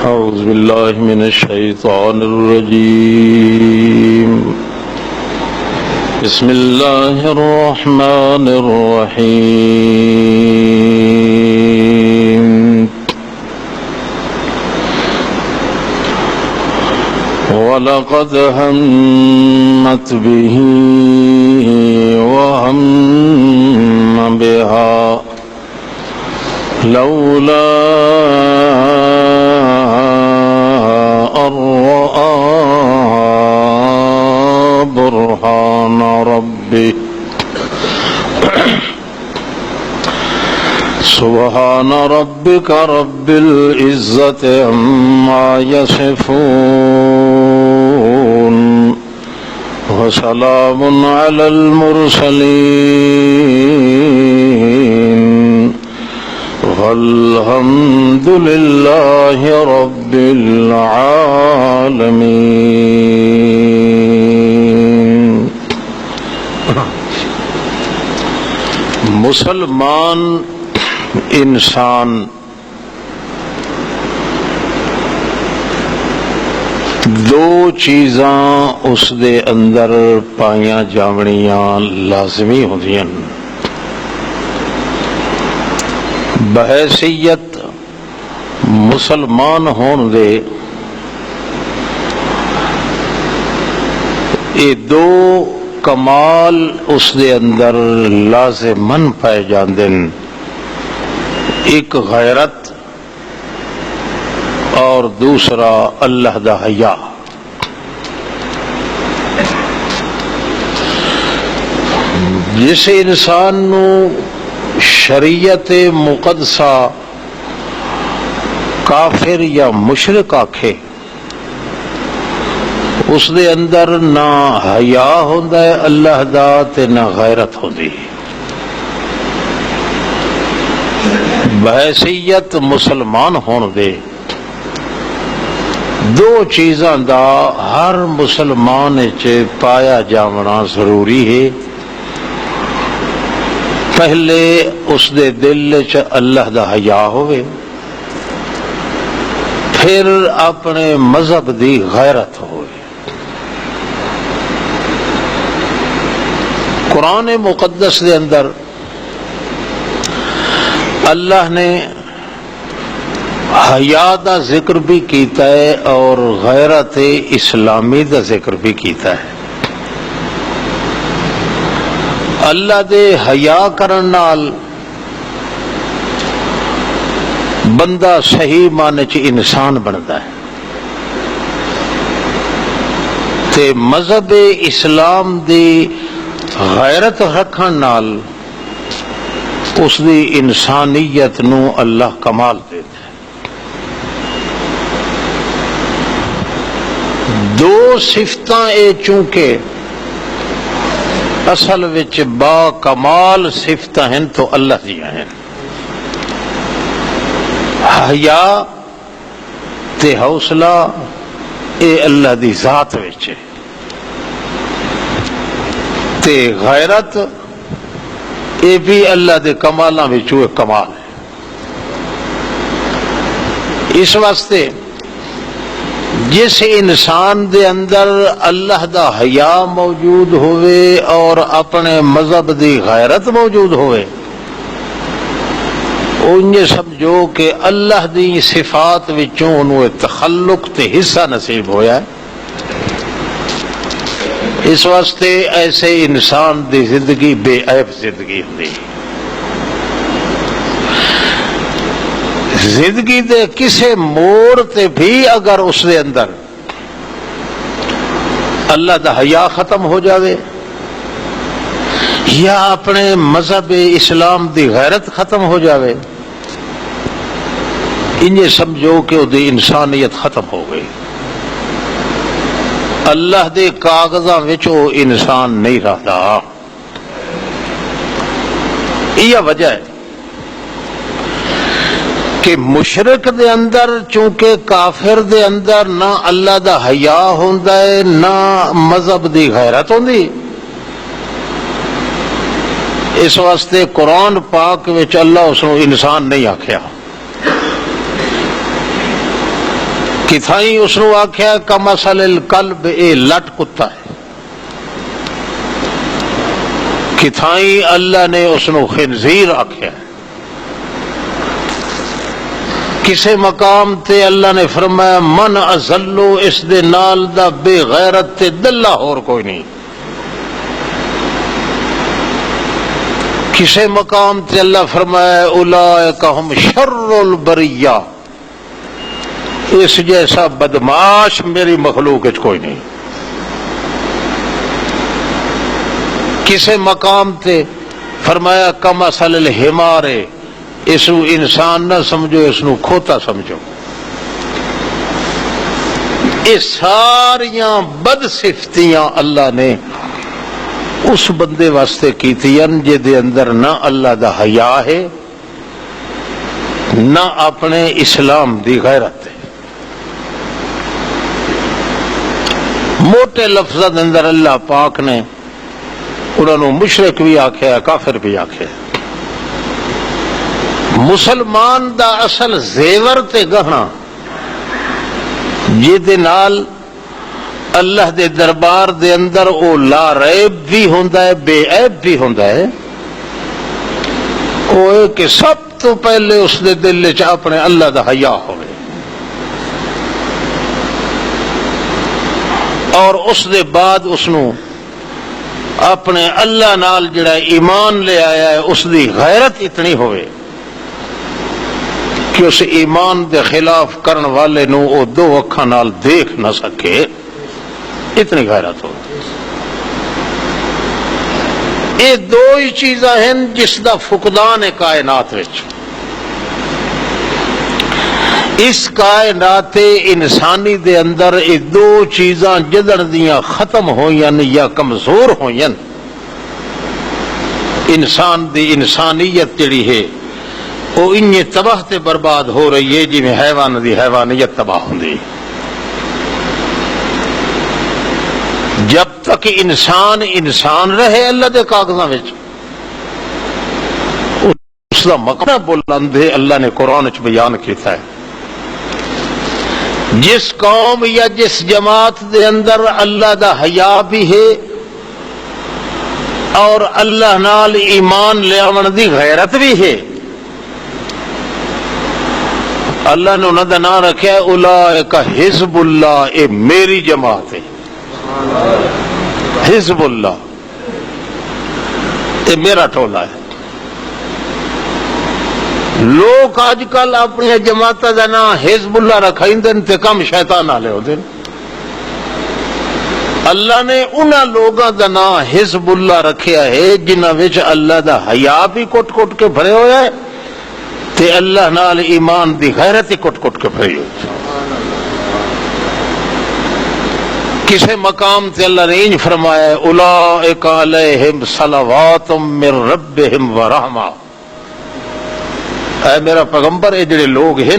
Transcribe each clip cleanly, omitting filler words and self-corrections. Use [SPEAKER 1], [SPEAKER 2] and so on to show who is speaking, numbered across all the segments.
[SPEAKER 1] أعوذ بالله من الشيطان الرجيم بسم الله الرحمن الرحيم وَلَقَدْ هَمَّتْ بِهِ وَهَمَّ بِهَا لَوْلَا أَن رَّأَىٰ بُرْهَانَ رَبِّهِ سبحان ربك رب العزة عما يصفون وسلام على المرسلين والحمد لله رب العالمين. مسلمان انسان دو چیزاں اس دے اندر پائیاں جاونیاں لازمی ہوندیاں. بحیثیت مسلمان ہون دے یہ دو کمال اس دے اندر لازمن پائے جاندے. ایک غیرت اور دوسرا اللہ دا حیا. جس انسان نو شریعت مقدسہ کافر یا مشرک آکھے اس دے اندر نہ حیا ہوندا ہے اللہ دا تے نہ غیرت ہوندی. بحیثیت مسلمان ہون دے دو چیزاں دا ہر مسلمان چ پایا جاونا ضروری ہے. پہلے اس دے دل چ اللہ دا حیا ہوئے، پھر اپنے مذہب دی غیرت ہوئے. قرآن مقدس دے اندر اللہ نے حیا دا ذکر بھی کیتا ہے اور غیرت اسلامی دا ذکر بھی کیتا ہے. اللہ دے حیا کرن نال بندہ صحیح معنی چ انسان بنتا ہے تے مذہب اسلام دی غیرت رکھن نال اس دی انسانیت نو اللہ کمال دیتا ہے. دو صفتاں اے چونکہ اصل وچ با کمال صفتاں ہیں تو اللہ دیاں ہیں. حیا تے حوصلہ اے اللہ دی ذات وچ ہے تے غیرت یہ بھی اللہ دے کمالاں وچوں ایک کمال ہے. اس واسطے جس انسان دے اندر اللہ دا حیا موجود ہوئے اور اپنے مذہب دی غیرت موجود ہوئے انہیں سمجھو کہ اللہ دی صفات وچوں انہوں تخلق تے حصہ نصیب ہویا ہے. اس واسطے ایسے انسان دی زندگی بے عیب زندگی ہوندی. زندگی دے کسے موڑ تے بھی اگر اس دے اندر اللہ دا حیا ختم ہو جاوے یا اپنے مذہب اسلام دی غیرت ختم ہو جاوے انہیں سمجھو کہ وہ دی انسانیت ختم ہو گئی. اللہ دے کاغذاں وچ وہ انسان نہیں رہتا. یہ وجہ ہے کہ مشرک دے اندر چونکہ کافر دے اندر نہ اللہ دا حیا ہوندا ہے نہ مذہب دی غیرت ہوندی. اس واسطے قرآن پاک وچ اللہ اس کو انسان نہیں آکھیا. کتھائی اس نو آکھیا کمثل الکلب، اے لٹ کتا ہے. کتھائی اللہ نے اس نو خنزیر آکھیا. کسے مقام تے اللہ نے فرمایا من ازلو، اس دے نال دا بے غیرت تے دلہ اور کوئی نہیں. کسے مقام تے اللہ فرمایا اولئک ہم شر البریہ، اس جیسا بدماش میری مخلوق وچ کوئی نہیں. کسے مقام تے فرمایا کمثل الحمار، اس نو انسان نہ سمجھو، اس نو کھوتا سمجھو. یہ ساریاں بد صفتیاں اللہ نے اس بندے واسطے کیتیاں جے دے اندر نہ اللہ دا حیا ہے نہ اپنے اسلام دی غیرت ہے. موٹے لفظاں دے اندر اللہ پاک نے انہوں نے مشرک بھی آکھیا، کافر بھی آکھیا. مسلمان دا اصل زیور تے گہنا جے نال اللہ دے دربار دے اندر او لا ریب بھی ہوندا ہے، بے عیب بھی ہوندا ہے، او ہے کہ سب تو پہلے اس دے دل وچ اپنے اللہ دا حیا ہوئے، اور اس دے بعد اس نو اپنے اللہ نال جڑا ایمان لے آیا ہے اس دی غیرت اتنی ہوئے کہ اس ایمان دے خلاف کرن والے نو او دو اکھاں نال دیکھ نہ سکے، اتنی غیرت ہو. یہ دو ہی چیزاں ہیں جس دا فقدان ہے کائنات وچ. اس کائنات انسانی دے اندر یہ دو چیزاں جدن دیاں ختم ہوئیں یا کمزور ہوئیں، انسان دی انسانیت جڑی ہے وہ انہیں تباہ تے برباد ہو رہی ہے جی میں حیوان دی حیوانیت تباہ ہوندی. جب تک انسان انسان رہے اللہ دے کاغذاں وچ اس دا مقام بلند ہے. اللہ نے قرآن وچ بیان کیتا ہے جس قوم یا جس جماعت دے اندر اللہ دا حیا بھی ہے اور اللہ نال ایمان لے آون دی غیرت بھی ہے، اللہ نے انہوں دا نام رکھا ہے اولئک حزب اللہ، اے میری جماعت ہے. حزب اللہ یہ میرا ٹولہ ہے. لوگ آج کل اپنی جماعت کا نام حزب اللہ رکھائیں تے کم شیطان والے ہوتے. اللہ نے انہاں لوگوں کا نام حزب اللہ رکھیا ہے جنہاں وچ اللہ دا حیا بھی کٹ کٹ کے بھرے ہویا ہے تے اللہ نال ایمان دی غیرت ہی کٹ کٹ کے بھری ہوئی. کسے مقام تے اللہ نے انج فرمایا ہے اولئک علیہم صلوات من ربہم ورحمہ. اے میرا پیغمبر اے جڑے لوگ ہیں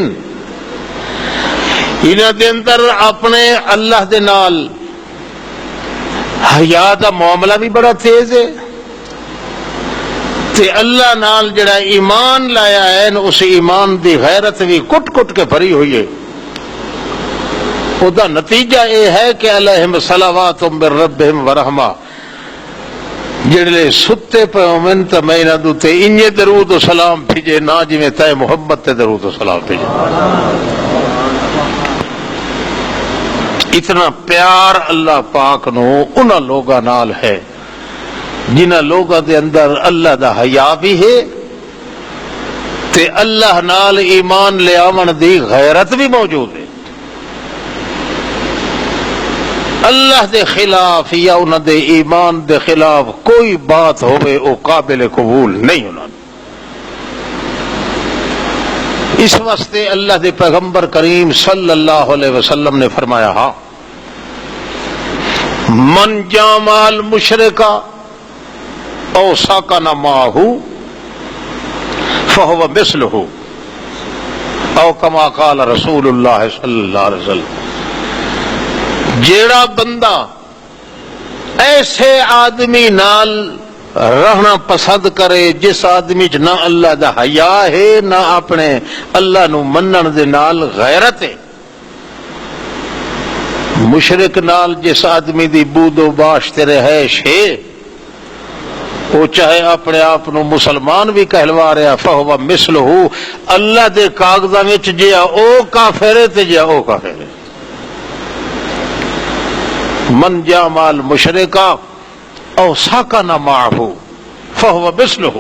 [SPEAKER 1] انہاں دے اندر اپنے اللہ دے نال حیا دا معاملہ بھی بڑا تیز ہے تے اللہ نال جڑا ایمان لایا ہے اس ایمان دی غیرت بھی کٹ کٹ کے بھری ہوئی ہے. او دا نتیجہ یہ ہے کہ علیہم صلوات من ربہم ورحمہ، جڑے ستے پہ ہومن تے میں انہاں دے تے انجے درود و سلام بھیجے نہ جویں تے محمد تے درود و سلام بھیجے. اتنا پیار اللہ پاک نو انہاں لوگاں نال ہے جنہاں لوگاں دے اندر اللہ دا حیا بھی ہے تے اللہ نال ایمان لے آون دی غیرت بھی موجود ہے. اللہ دے خلاف یا انہاں دے ایمان دے خلاف کوئی بات ہوئے او قابل قبول نہیں انہاں. اس واسطے اللہ دے پیغمبر کریم صلی اللہ علیہ وسلم نے فرمایا ہاں من جامع المشرکا او ساکن معہ فہو مثلہ او کما قال رسول اللہ صلی اللہ علیہ وسلم. جیڑا بندہ ایسے آدمی نال رہنا پسند کرے جس آدمی چ نہ اللہ دا حیا ہے نہ اپنے اللہ نو منن دے نال غیرت ہے مشرک نال جس آدمی دی بود و باش تے رہائش ہے وہ چاہے اپنے آپ مسلمان بھی کہلوا رہا فہو مثلہ اللہ دے کاغذاں وچ جیا او کافر ہے تے جیا او کافر ہے. من جامع المشرکا او ساکن معہ فہو مثلہ.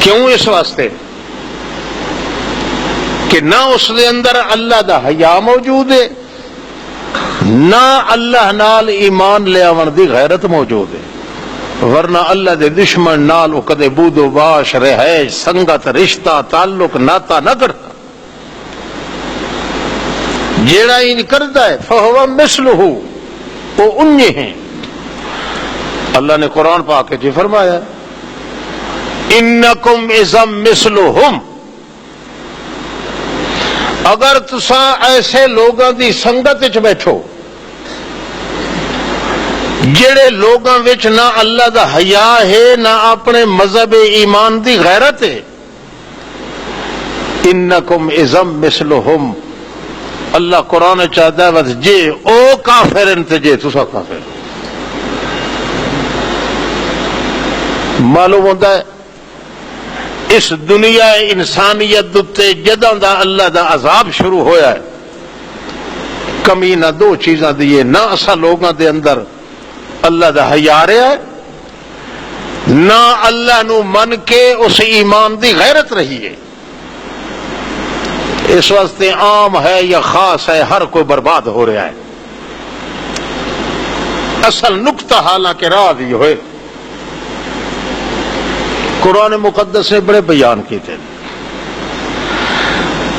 [SPEAKER 1] کیوں؟ اس واسطے کہ نہ اس دے اندر اللہ دا حیا موجود ہے، نہ اللہ نال ایمان لے آون دی غیرت موجود ہے. ورنہ اللہ دے دشمن نال وہ کدے بود و باش رہائش سنگت رشتہ تعلق ناتا نہ کرتا. جیڑا ان کرتا ہے فہو مثلہ وہ انہی ہیں. اللہ نے قرآن پاک جی فرمایا انکم اذا مثلہم، اگر تساں ایسے لوگاں دی سنگت وچ بیٹھو جڑے لوگاں وچ نہ اللہ دا حیا ہے نہ اپنے مذہب ایمان دی غیرت ہے، انکم اذا مثلہم، اللہ قرآن چاہتا ہے جے او کافر تے جے تساں کافر. معلوم ہوتا ہے اس دنیا انسانیت دتے جدوں دا اللہ دا عذاب شروع ہویا ہے کمی نہ دو چیزاں دیے، نہ اسا لوگاں دے اندر اللہ دا حیا رہا ہے، نہ اللہ نو من کے اس ایمان دی غیرت رہی ہے. اس واسطے عام ہے یا خاص ہے ہر کوئی برباد ہو رہا ہے. اصل نقطہ حالانکہ راہ دی ہوئے قرآن مقدس نے بڑے بیان کیتے ہیں.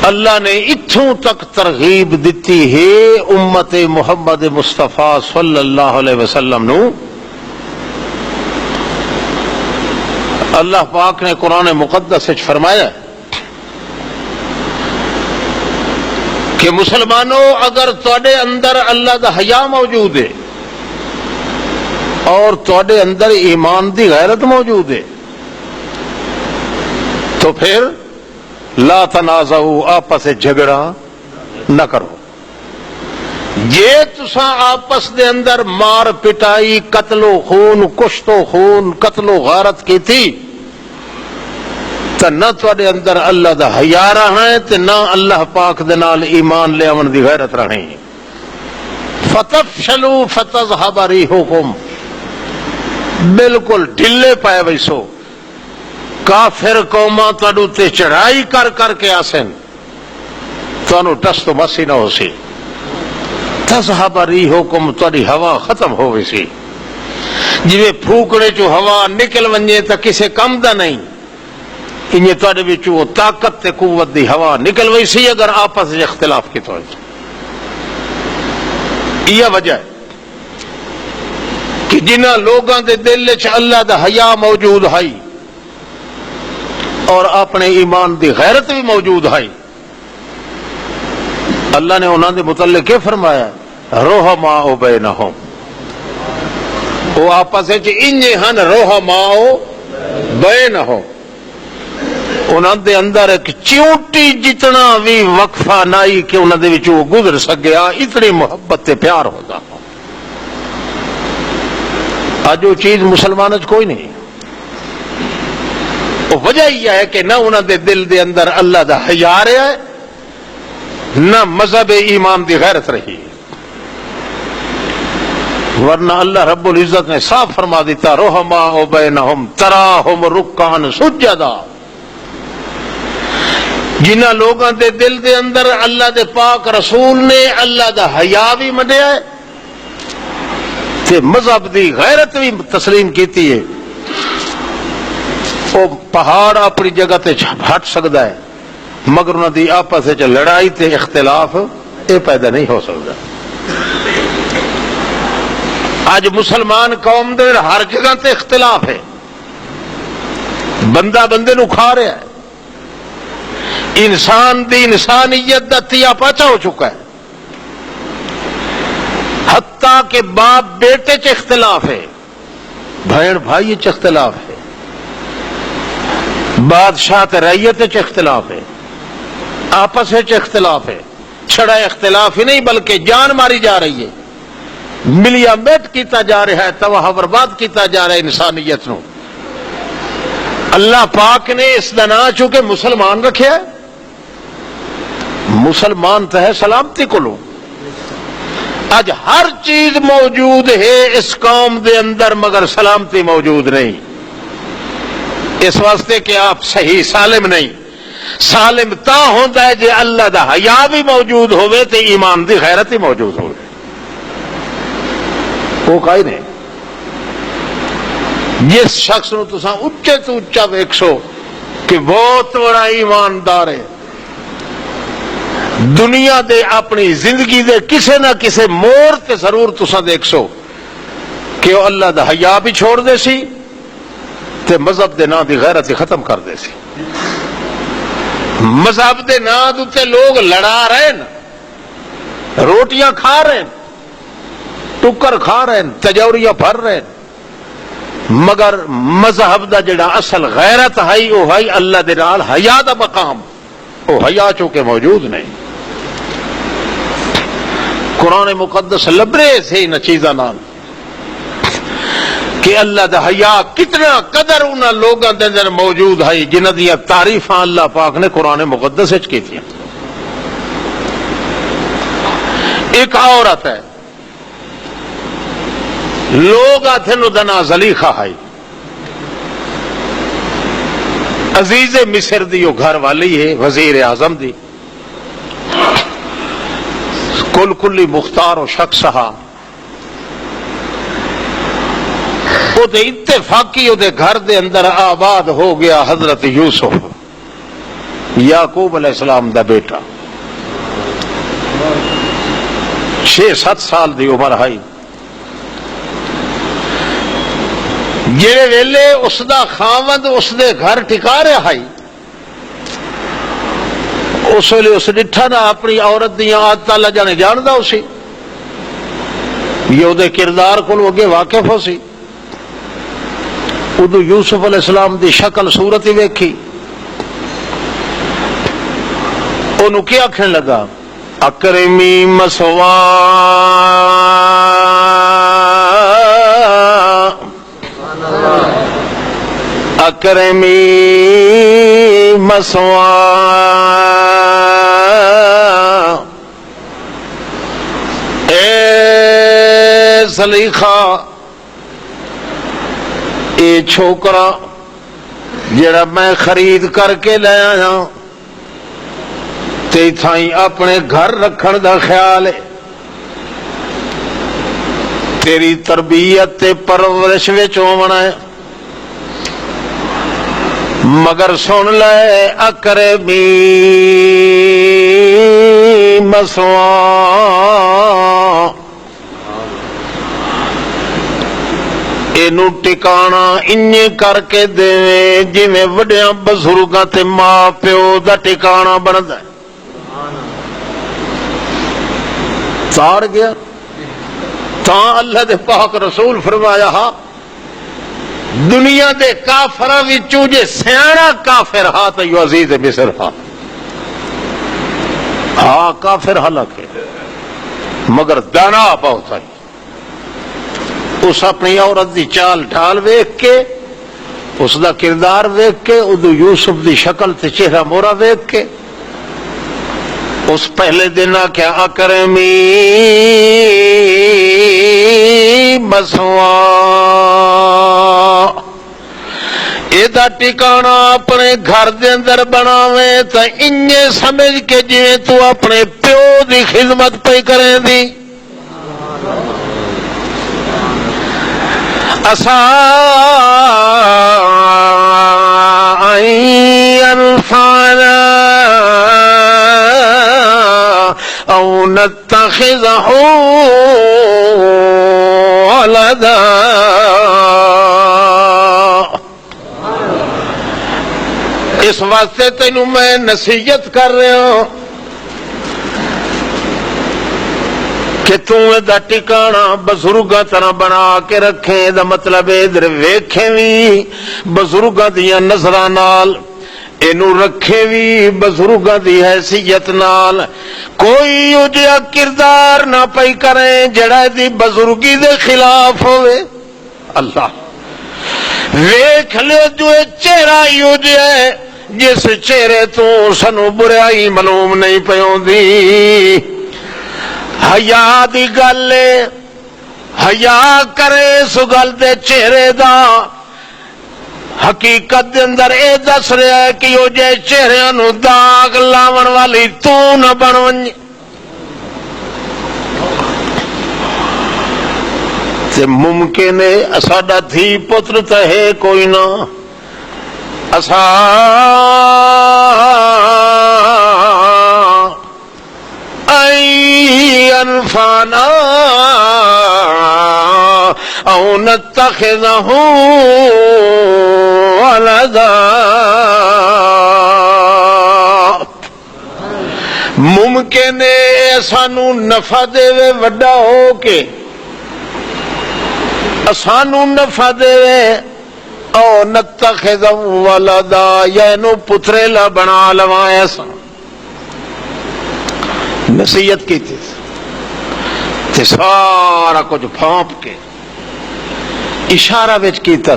[SPEAKER 1] اللہ نے اتھوں تک ترغیب دیتی ہے امت محمد مصطفیٰ صلی اللہ علیہ وسلم نو. اللہ پاک نے قرآن مقدس وچ فرمایا کہ مسلمانوں اگر تواڈے اندر اللہ دا حیا موجود ہے اور تواڈے اندر ایمان دی غیرت موجود ہے تو پھر لا تنازعوا، آپس سے جھگڑا نہ کرو. یہ تساں آپس دے اندر مار پٹائی قتل و خون کشت و خون قتل و غارت کی تھی تو نہ تواڈے اندر اللہ دا حیا رہنا ہے تے نہ اللہ پاک دے نال ایمان لے آون دی غیرت رہنی. فتفشلوا فتذهب ريحكم، بالکل ڈھلے پائے ویسو کافر قوماں تانوں تے چڑھائی کر کر کے آسن تانوں ٹس تو مسی نہ ہو سی. تذهب ريحكم، تہاڈی ہوا ختم ہو وی سی. جویں پھوکڑے چوں ہوا نکل ونجے تے کسے کم دا نہیں، انہیں تواڈے وچوں طاقت تے قوت دی ہوا نکل وی سی اگر آپس وچ اختلاف کیتا ہوئے. یہ وجہ ہے کہ جنہاں لوگاں دے دل وچ اللہ دا حیا موجود ہے اور اپنے ایمان دی غیرت بھی موجود ہے، اللہ نے انہاں دے متعلق یہ فرمایا رحماء بینہم، وہ آپس وچ انجے ہن رحماء بینہم، انہاں دے اندر ایک چیونٹی جتنا بھی وقفہ نائی کہ انہاں دے وچوں گزر سکیا، اتنی محبت تے پیار ہوتا. آج وہ چیز مسلمان وچ کوئی نہیں. وجہ یہ ہے کہ نہ انہاں دے دل دے اندر اللہ دا حیا رہا ہے نہ مذہب ایمان دی غیرت رہی. ورنہ اللہ رب العزت نے صاف فرما دیتا رحماء بینہم تراہم رکعا سجدا، جنہاں لوگاں دے دل دے اندر اللہ دے پاک رسول نے اللہ دا حیا بھی منیا ہے تے مذہب دی غیرت بھی تسلیم کیتی ہے، وہ پہاڑ اپنی جگہ تے ہٹ سکتا ہے مگر انہاں دی آپس وچ لڑائی تے اختلاف یہ پیدا نہیں ہو سکتا. آج مسلمان قوم دے ہر جگہ تے اختلاف ہے، بندہ بندے نو کھا رہا ہے، انسان دی انسانیت دا تیا پاچا ہو چکا ہے، حتیٰ کہ باپ بیٹے چ اختلاف ہے، بھائی بھائی چ اختلاف ہے، بادشاہ تے رعیت چ اختلاف ہے، آپس وچ اختلاف ہے. چھڑا اختلاف ہی نہیں بلکہ جان ماری جا رہی ہے، ملیا میٹ کیتا جا رہا ہے، تباہ برباد کیتا جا رہا ہے انسانیت نو۔ اللہ پاک نے اس دا نام چونکہ مسلمان رکھیا ہے، مسلمان تو ہے سلامتی کو لو۔ آج ہر چیز موجود ہے اس قوم دے اندر مگر سلامتی موجود نہیں، اس واسطے کہ آپ صحیح سالم نہیں۔ سالم تا ہوندا ہے جے اللہ دا حیا بھی موجود ہوئے تے ایمان دی غیرت ہی موجود ہوئے، وہ کائی نہیں۔ جس شخص نو تساں اچے تو اچا ویکھو کہ بہت بڑا ایماندار ہے، دنیا دے اپنی زندگی دے کسے نہ کسے موڑ تے ضرور تساں دیکھو کہ وہ اللہ دا حیا بھی چھوڑ دے سی تے مذہب دے نام دی غیرت ہی ختم کر دے سی۔ مذہب دے نام تے لوگ لڑا رہے ہیں، روٹیاں کھا رہے ہیں، ٹکر کھا رہے ہیں، تجوریاں بھر رہے ہیں، مگر مذہب دا جڑا اصل غیرت ہے وہ ہے اللہ دے نال حیا دا مقام، وہ حیا چونکہ موجود نہیں۔ قرآن مقدس لبرے سے ان چیزاں نال کہ اللہ دا حیا کتنا قدر انہاں لوگاں دے اندر موجود ہے جنہاں دی تعریفاں اللہ پاک نے قرآن مقدس وچ کیتیاں۔ ایک عورت ہے، لوگ آتے نو دنا زلیخا ہے، عزیز مصر دی وہ گھر والی ہے، وزیر اعظم دی، کل کلی مختار و شخص ہا، وہ دے اتفاقی وہ دے گھر دے اندر آباد ہو گیا حضرت یوسف، یعقوب علیہ السلام دا بیٹا، 6-7 سال دی عمر ہے۔ جڑے ویلے اس دا خاوند اس دے گھر ٹکا رہا ہے، اس ویلے اس ڈٹھا نہ اپنی عورت دیاں عادتاں اللہ جانے جاندا اسی، یہ وہ دے کردار کو اگے واقف ہو سی۔ ادو یوسف علیہ السلام دی شکل صورت ہی ویکھی، انہوں کیا آکھن لگا، اکرمی مسوا اکرمی مسوا، اے زلیخا، اے چھوکرا جڑا میں خرید کر کے لے آیا تے تھائیں اپنے گھر رکھن دا خیال ہے، تیری تربیت تے پرورش وچ ہونا ہے، مگر سن لے اکرمی مسوا، اینو ٹکانا انجے کر کے دے جویں وڈیاں بزرگاں تے ماں پیو دا ٹکانا بندا ہے۔ تار گیا تاں اللہ دے پاک رسول فرمایا ہا دنیا دے کافراں وچوں جے سیاںا کافر ہا تے یو عزیز مصر ہا، ہاں کافر ہلاک ہے مگر دانا بہت ہے۔ اس اپنی عورت دی چال ڈھال ویکھ کے، اس دا کردار ویکھ کے، ادو یوسف دی شکل تے چہرہ مورا ویکھ کے اس پہلے دن آکھیا اکرمی مسوا، ایدا ٹکانا اپنے گھر دے اندر بناویں تا انجے سمجھ کے جویں تو اپنے پیو دی خدمت پہ کریں دی۔ اسا انفعنا او نتخذه ولدا، اس واسطے تینوں میں نصیحت کر رہا ہوں کہ دا ٹکانا بزرگاں طرح بنا کے رکھیں، دا مطلب ادھر ویکھیں بھی بزرگاں دیاں نظراں نال، اینو رکھے بھی بزرگاں دی حیثیت نال، کوئی اجیا کردار نہ پئی کریں جڑا دی بزرگی دے خلاف ہوئے۔ اللہ ویکھ لے جو چہرہ ہی اجیا ہے جس چہرے تو سنو برائی معلوم نہیں پیوندی۔ حیا دی گل ہے، حیا کرے سو گل دے چہرے دا، حقیقت دے اندر اے دس رہا ہے کہ وہ جے چہرے نو داغ لاون والی تو نہ بن ونج۔ تے ممکن ہے ساڈا دھی پتر تے ہے کوئی نہ، اسا ای انفانا او نتخذہ ولدا، ممکن ہے سانو نفع دے وڈا ہو کے، سانو نفع دے او نتخذہ ولدا، یا نو پتریلا بنا لواں سا۔ نصیحت کی تھی سارا کچھ پھونپ کے اشارہ وچ کیتا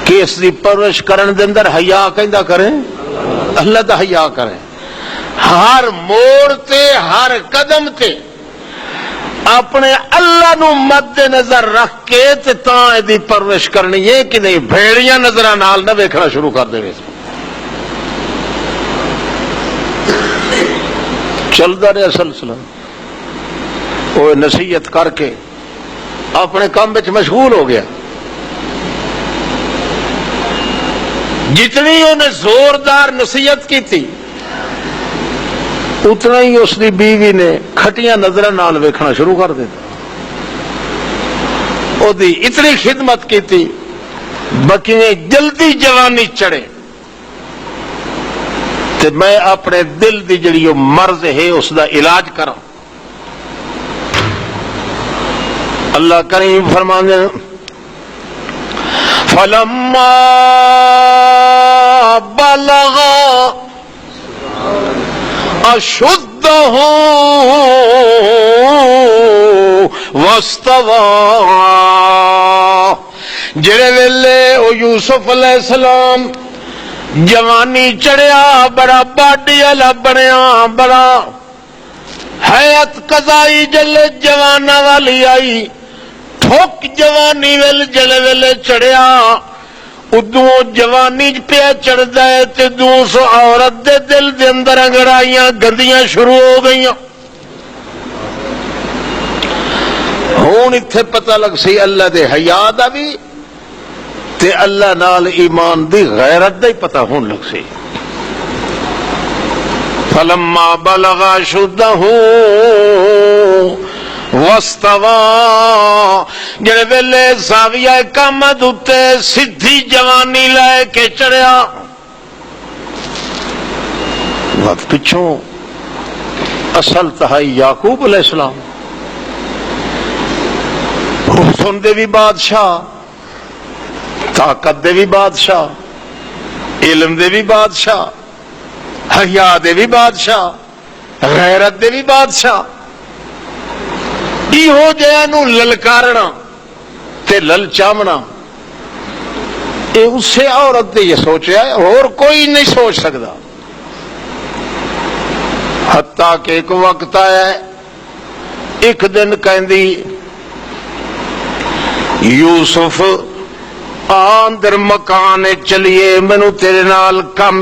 [SPEAKER 1] کہ اس دی پرورش کرن دے اندر حیا کیندا کریں، اللہ دا حیا کریں، ہر موڑ تے ہر قدم تے اپنے اللہ نو مد نظر رکھ کے تے تاں دی پرورش کرنی ہے کہ نہیں بھیڑیاں نظراں نال نہ ویکھنا شروع کر دے۔ چلتا رہا سلسلہ، وہ نصیحت کر کے اپنے کام میں مشغول ہو گیا۔ جتنی انہیں زوردار نصیحت کی تھی اتنا ہی اس کی بیوی نے کھٹیاں نظر نال ویکھنا شروع کر دیتا۔ وہ اتنی خدمت کی تھی بکیاں جلدی جوانی چڑھے، تے میں اپنے دل دی جڑی مرض ہے اس دا علاج کراں۔ اللہ کریم فرماندے فلما بلغ اشدہ واستوى، جڑے ویلے او یوسف علیہ السلام جوانی چڑھیا، بڑا باڈی والا بنیا، بڑا حیات قضائی جلے جوانا والی آئی، ٹھوک جوانی ویل جلے ویلے چڑھیا، ادوں جوانی پیا چڑھدا ہے تے دوسو عورت دے دل دے اندر انگڑائیاں گندیاں شروع ہو گئیاں۔ ہون اتھے پتہ لگ سی اللہ دے حیا دا بھی تے اللہ نال ایمان دی غیرت دا ہی پتہ ہون لگ سی۔ فلما بلغ اشدہ واستوى، جڑے ویلے زاویہ کامد اتے سدھی جوانی لے کے چڑھیا، وقت پچھوں اصل تہائی یعقوب علیہ السلام، حسن دے بھی بادشاہ، طاقت دے بھی بادشاہ، علم دے بھی بادشاہ، حیا دے بھی بادشاہ، غیرت دے بھی بادشاہ، ایہو جہاں نو للکارنا تے للچامنا اے اسے عورت نے یہ سوچا ہے اور کوئی نہیں سوچ سکتا۔ حتیٰ کہ ایک وقت آیا ہے، ایک دن کہندی یوسف آندر مکان چلیے، مینوں تیرے نال کم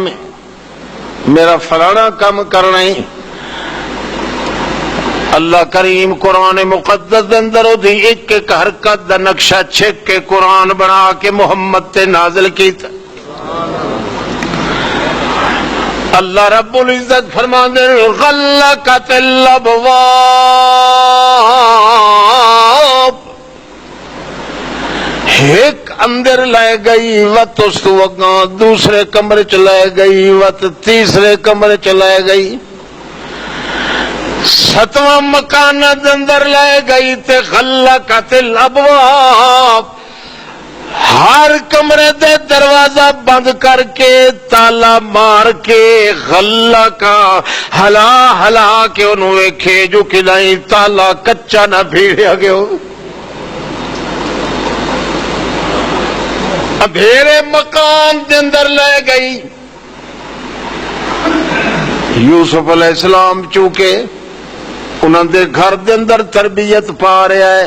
[SPEAKER 1] میرا فلانا کم کرنا ہی۔ اللہ کریم قرآن مقدس دے اندر دی ایک ایک حرکت دا نقشہ چھک کے قرآن بنا کے محمد تے نازل کیتا۔ اللہ رب العزت فرماندے غلقت الابواب، ایک اندر لے گئی وت اس تو اگاں دوسرے کمرے چ لے گئی وت تیسرے کمرے چ لے گئی، ستواں مکان اندر لے گئی تے غلقت الابواب، ہر کمرے دے دروازہ بند کر کے تالا مار کے غلہ کا ہلا ہلا کے انہوں ویکھے جو کدائیں تالا کچا نہ بھیڑیا گیا ہو. ابھیرے مکان دے اندر لے گئی. یوسف علیہ السلام چونکہ انہوں دے گھر دے اندر تربیت پا رہا ہے,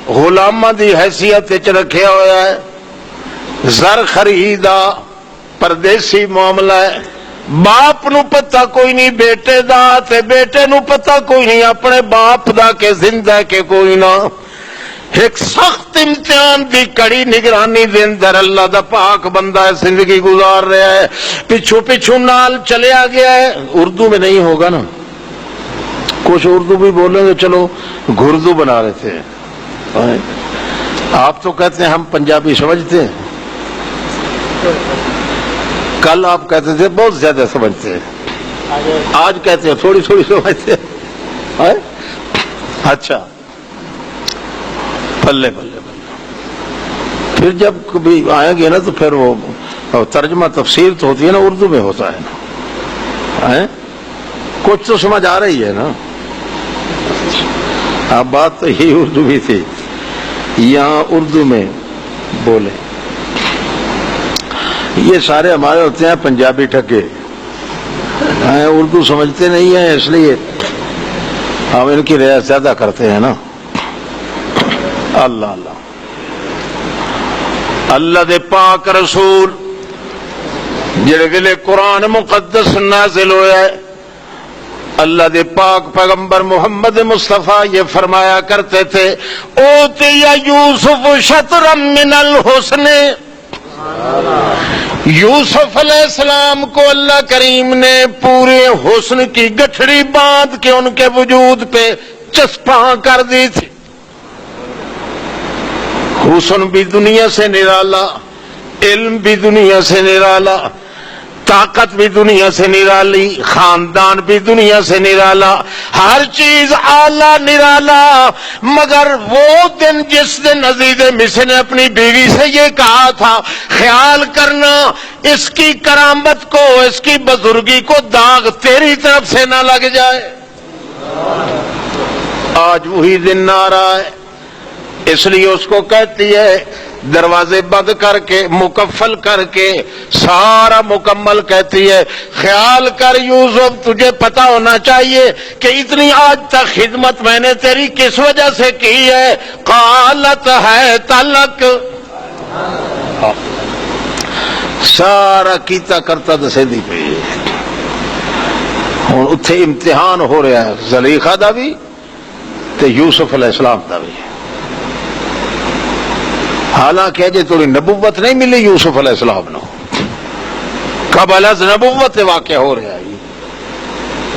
[SPEAKER 1] غلامہ دی حیثیت وچ رکھیا ہوا ہے, زر خریدا پردیسی معاملہ ہے. باپ نو پتہ کوئی نہیں بیٹے دا, تے بیٹے نو پتہ کوئی نہیں اپنے باپ دا کہ زندہ ہے کہ کوئی نہ. ایک سخت امتحان دی کڑی نگرانی دے اندر اللہ دا پاک بندہ ہے زندگی گزار رہا ہے. پچھو نال چلیا گیا ہے. اردو میں نہیں ہوگا نا, کچھ اردو بھی بولیں گے, چلو گردو بنا رہے تھے. آپ تو کہتے ہیں ہم پنجابی سمجھتے ہیں, کل آپ کہتے تھے بہت زیادہ سمجھتے ہیں, آج کہتے ہیں تھوڑی تھوڑی سمجھتے ہیں. اچھا بلے بلے بلے. پھر جب کبھی آئیں گے نا تو پھر وہ ترجمہ تفسیر تو ہوتی ہے نا, اردو میں ہوتا ہے نا, کچھ تو سمجھ آ رہی ہے نا. اب بات تو یہی اردو بھی تھی, یہاں اردو میں بولے. یہ سارے ہمارے ہوتے ہیں پنجابی ٹھگے, اردو سمجھتے نہیں ہیں, اس لیے ہم ان کی رعایت زیادہ کرتے ہیں نا. اللہ اللہ اللہ دے پاک رسول جڑے ویلے قرآن مقدس نازل ہوا ہے, اللہ دے پاک پیغمبر محمد مصطفیٰ یہ فرمایا کرتے تھے, اوتی یوسف شطرا من الحسن. یوسف علیہ السلام کو اللہ کریم نے پورے حسن کی گٹھڑی باندھ کے ان کے وجود پہ چسپاں کر دی تھی. حسن بھی دنیا سے نرالا, علم بھی دنیا سے نرالا, طاقت بھی دنیا سے نرالی, خاندان بھی دنیا سے نرالا, ہر چیز اعلیٰ نرالا. مگر وہ دن جس دن عزیز مصر نے اپنی بیوی سے یہ کہا تھا, خیال کرنا اس کی کرامت کو, اس کی بزرگی کو داغ تیری طرف سے نہ لگ جائے. آج وہی دن آ رہا ہے, اس لیے اس کو کہتی ہے دروازے بند کر کے مکفل کر کے سارا مکمل کہتی ہے, خیال کر یوسف تجھے پتا ہونا چاہیے کہ اتنی آج تک خدمت میں نے تیری کس وجہ سے کی ہے. قالت ہے تلک, سارا کیتا کرتا دسے دی پہ. ہوں اتھے امتحان ہو رہا ہے زلیخا دا بھی تے یوسف علیہ السلام دا بھی. حالانکہ جی تھوڑی نبوت نہیں ملی یوسف علیہ السلام نو, قبل از نبوت واقع ہو رہا ہے,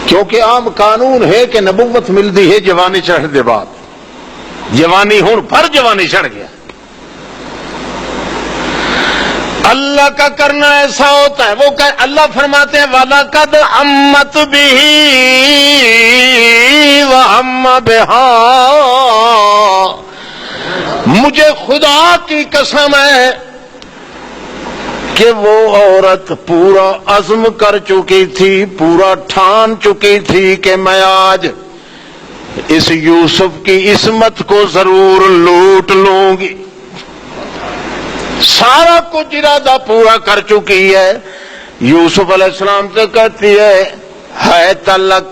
[SPEAKER 1] کیونکہ عام قانون ہے کہ نبوت ملتی ہے جوانی چڑھ دے بعد. جوانی ہوں پر جوانی چڑھ گیا. اللہ کا کرنا ایسا ہوتا ہے, وہ اللہ فرماتے ہیں وَلَقَدْ عَمَّتْ بِهِ وَعَمَّ بِهَا. مجھے خدا کی قسم ہے کہ وہ عورت پورا عزم کر چکی تھی, پورا ٹھان چکی تھی کہ میں آج اس یوسف کی عصمت کو ضرور لوٹ لوں گی. سارا کچھ ارادہ پورا کر چکی ہے. یوسف علیہ السلام سے کہتی ہے تلک,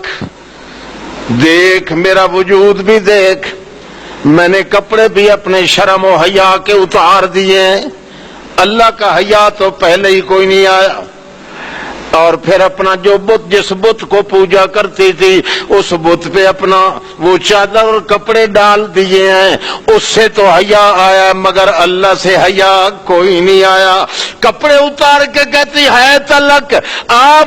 [SPEAKER 1] دیکھ میرا وجود بھی دیکھ, میں نے کپڑے بھی اپنے شرم و حیا کے اتار دیے ہیں. اللہ کا حیا تو پہلے ہی کوئی نہیں آیا. اور پھر اپنا جو بت, جس بت کو پوجا کرتی تھی اس بت پہ اپنا وہ چادر اور کپڑے ڈال دیے ہیں, اس سے تو حیا آیا, مگر اللہ سے حیا کوئی نہیں آیا. کپڑے اتار کے کہتی ہے تلک,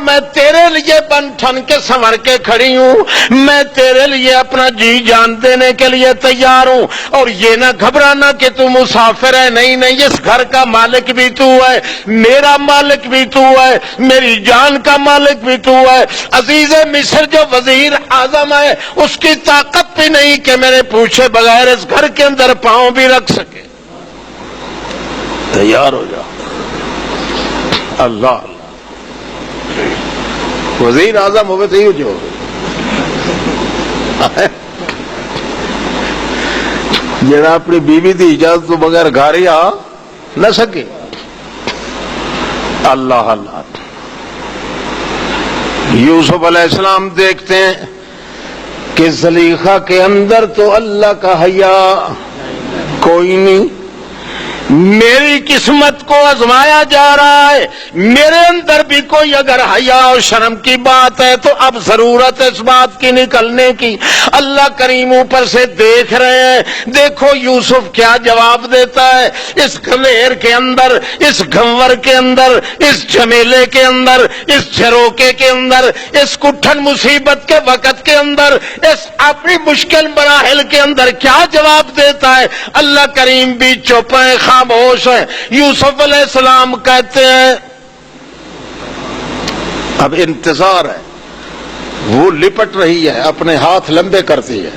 [SPEAKER 1] میں تیرے لیے بن ٹھن کے سنور کے کھڑی ہوں, میں تیرے لیے اپنا جی جان دینے کے لیے تیار ہوں. اور یہ نہ گھبرانا کہ تو مسافر ہے, نہیں نہیں, اس گھر کا مالک بھی تو ہے, میرا مالک بھی تو ہے, میری جان کا مالک بھی تو ہے. عزیز مصر جو وزیر اعظم ہے اس کی طاقت بھی نہیں کہ میرے پوچھے بغیر اس گھر کے اندر پاؤں بھی رکھ سکے. تیار ہو جاؤ. اللہ وزیر اعظم ہوئے تو جو جڑا اپنی بیوی دی اجازت تو بغیر گھر ہی آ نہ سکے. اللہ اللہ. یوسف علیہ السلام دیکھتے ہیں کہ زلیخا کے اندر تو اللہ کا حیا کوئی نہیں. میری قسمت کو آزمایا جا رہا ہے. میرے اندر بھی کوئی اگر حیا اور شرم کی بات ہے تو اب ضرورت ہے اس بات کی نکلنے کی. اللہ کریم اوپر سے دیکھ رہے ہیں. دیکھو یوسف کیا جواب دیتا ہے. اس گھمیر کے اندر, اس گھنور کے اندر, اس جھمیلے کے اندر, اس جھروکے کے اندر, اس کٹھن مصیبت کے وقت کے اندر, اس اپنی مشکل مراحل کے اندر کیا جواب دیتا ہے. اللہ کریم بھی چپ ہے, خاموش ہے. یوسف علیہ السلام کہتے ہیں اب انتظار ہے. وہ لپٹ رہی ہے, اپنے ہاتھ لمبے کرتی ہے,